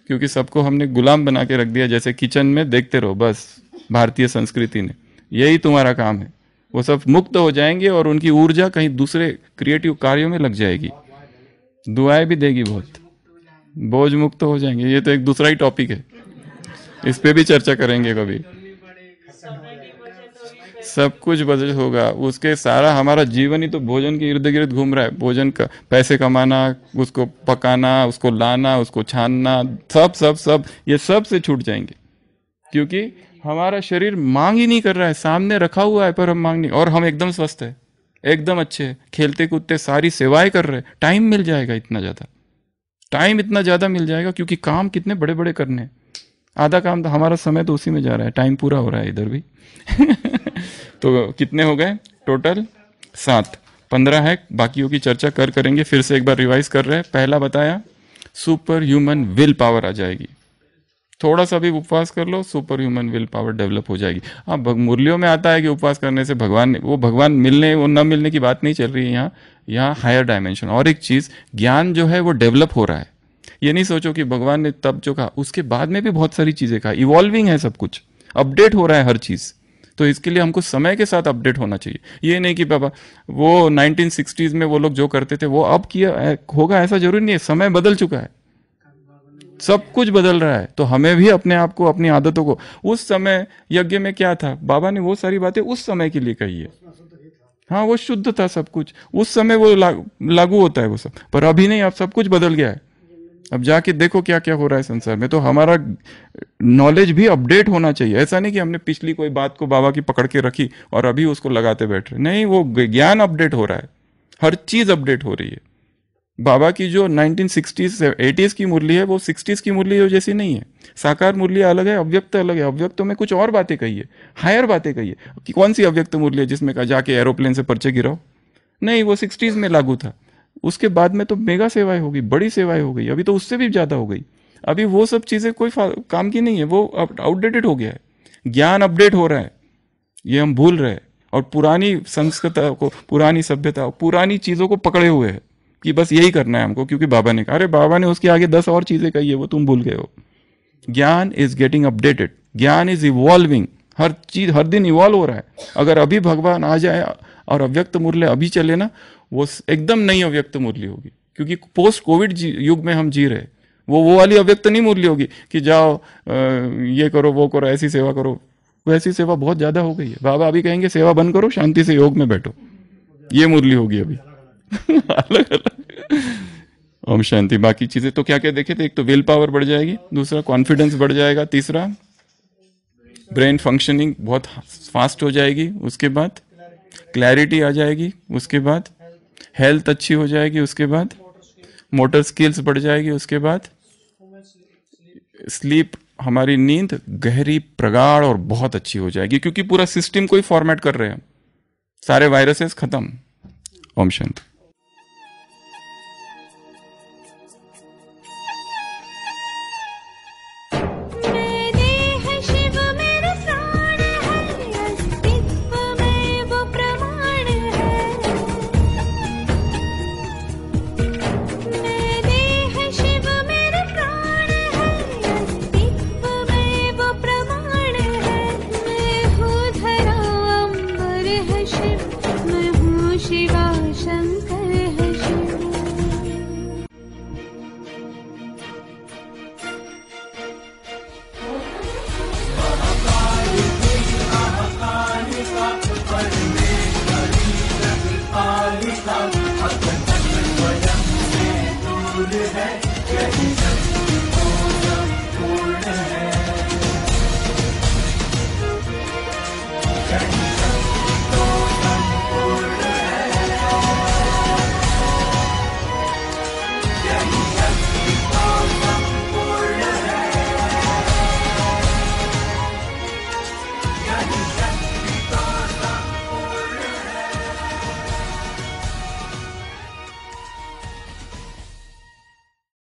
क्योंकि सबको हमने गुलाम बना के रख दिया, जैसे किचन में देखते रहो बस। भारतीय संस्कृति ने यही तुम्हारा काम है, वो सब मुक्त हो जाएंगे और उनकी ऊर्जा कहीं दूसरे क्रिएटिव कार्यों में लग जाएगी, दुआएं भी देगी, बहुत बोझ मुक्त हो जाएंगे। ये तो एक दूसरा ही टॉपिक है, इस पे भी चर्चा करेंगे कभी। सब कुछ बदल होगा, उसके सारा हमारा जीवन ही तो भोजन के इर्द गिर्द घूम रहा है। भोजन का पैसे कमाना, उसको पकाना, उसको लाना, उसको छानना, सब सब सब ये सब से छूट जाएंगे, क्योंकि हमारा शरीर मांग ही नहीं कर रहा है, सामने रखा हुआ है पर हम मांग नहीं, और हम एकदम स्वस्थ है, एकदम अच्छे है, खेलते कूदते सारी सेवाएं कर रहे हैं। टाइम मिल जाएगा इतना ज्यादा, टाइम इतना ज्यादा मिल जाएगा, क्योंकि काम कितने बड़े बड़े करने हैं। आधा काम तो हमारा समय तो उसी में जा रहा है, टाइम पूरा हो रहा है इधर भी। तो कितने हो गए टोटल? 7, 15 है, बाकियों की चर्चा करेंगे। फिर से एक बार रिवाइज कर रहे हैं। पहला बताया, सुपर ह्यूमन विल पावर आ जाएगी, थोड़ा सा भी उपवास कर लो, super human will power develop हो जाएगी। हाँ, मुरलियों में आता है कि उपवास करने से भगवान, वो भगवान मिलने वो न मिलने की बात नहीं चल रही है यहाँ हायर डायमेंशन। और एक चीज, ज्ञान जो है वो डेवलप हो रहा है। ये नहीं सोचो कि भगवान ने तब जो कहा उसके बाद में भी बहुत सारी चीजें कहा, इवॉल्विंग है सब कुछ, अपडेट हो रहा है हर चीज। तो इसके लिए हमको समय के साथ अपडेट होना चाहिए। ये नहीं कि बाबा वो 1960s में वो लोग जो करते थे वो अब किया होगा, ऐसा जरूरी नहीं है। समय बदल चुका है, सब कुछ बदल रहा है। तो हमें भी अपने आप को, अपनी आदतों को, उस समय यज्ञ में क्या था, बाबा ने वो सारी बातें उस समय के लिए कही है। हाँ, वो शुद्ध था सब कुछ, उस समय वो लागू होता है वो सब, पर अभी नहीं, अब सब कुछ बदल गया है। अब जाके देखो क्या क्या हो रहा है संसार में। तो हमारा नॉलेज भी अपडेट होना चाहिए। ऐसा नहीं कि हमने पिछली कोई बात को बाबा की पकड़ के रखी और अभी उसको लगाते बैठ रहे, नहीं, वो ज्ञान अपडेट हो रहा है, हर चीज अपडेट हो रही है। बाबा की जो 1960s 80s की मुरली है वो 60s की मुरली जैसी नहीं है। साकार मुरली अलग है, अव्यक्त अलग है। अव्यक्त में कुछ और बातें कही है, हायर बातें कही है। कि कौन सी अव्यक्त मुरली है जिसमें कहा जाके एरोप्लेन से पर्चे गिराओ? नहीं, वो 60s में लागू था। उसके बाद में तो मेगा सेवाएं हो गई, बड़ी सेवाएं हो गई, अभी तो उससे भी ज्यादा हो गई। अभी वो सब चीजें कोई काम की नहीं है, वो आउटडेटेड हो गया है। ज्ञान अपडेट हो रहा है, ये हम भूल रहे हैं। और पुरानी संस्कृति को, पुरानी सभ्यता, पुरानी चीजों को पकड़े हुए हैं कि बस यही करना है हमको, क्योंकि बाबा ने कहा। अरे बाबा ने उसके आगे 10 और चीजें कही है, वो तुम भूल गए हो। ज्ञान इज गेटिंग अपडेटेड, ज्ञान इज इवॉल्विंग, हर चीज हर दिन इवॉल्व हो रहा है। अगर अभी भगवान आ जाए और अव्यक्त मुरली अभी चले ना, वो एकदम नई अव्यक्त मुरली होगी, क्योंकि पोस्ट कोविड युग में हम जी रहे। वो वाली अव्यक्त नहीं मुरली होगी कि जाओ ये करो वो करो, ऐसी सेवा करो। वैसी सेवा बहुत ज्यादा हो गई है। बाबा अभी कहेंगे सेवा बंद करो, शांति से योग में बैठो, ये मुरली होगी अभी। अलग अलग। ओम शांति। बाकी चीजें तो क्या क्या देखे थे? एक तो विल पावर बढ़ जाएगी, दूसरा कॉन्फिडेंस बढ़ जाएगा, तीसरा ब्रेन फंक्शनिंग बहुत फास्ट हो जाएगी, उसके बाद क्लैरिटी आ जाएगी, उसके बाद हेल्थ अच्छी हो जाएगी, उसके बाद मोटर स्किल्स बढ़ जाएगी, उसके बाद स्लीप, हमारी नींद गहरी, प्रगाढ़ और बहुत अच्छी हो जाएगी, क्योंकि पूरा सिस्टम को ही फॉर्मेट कर रहे हैं। सारे वायरसेस खत्म। ओम शांति।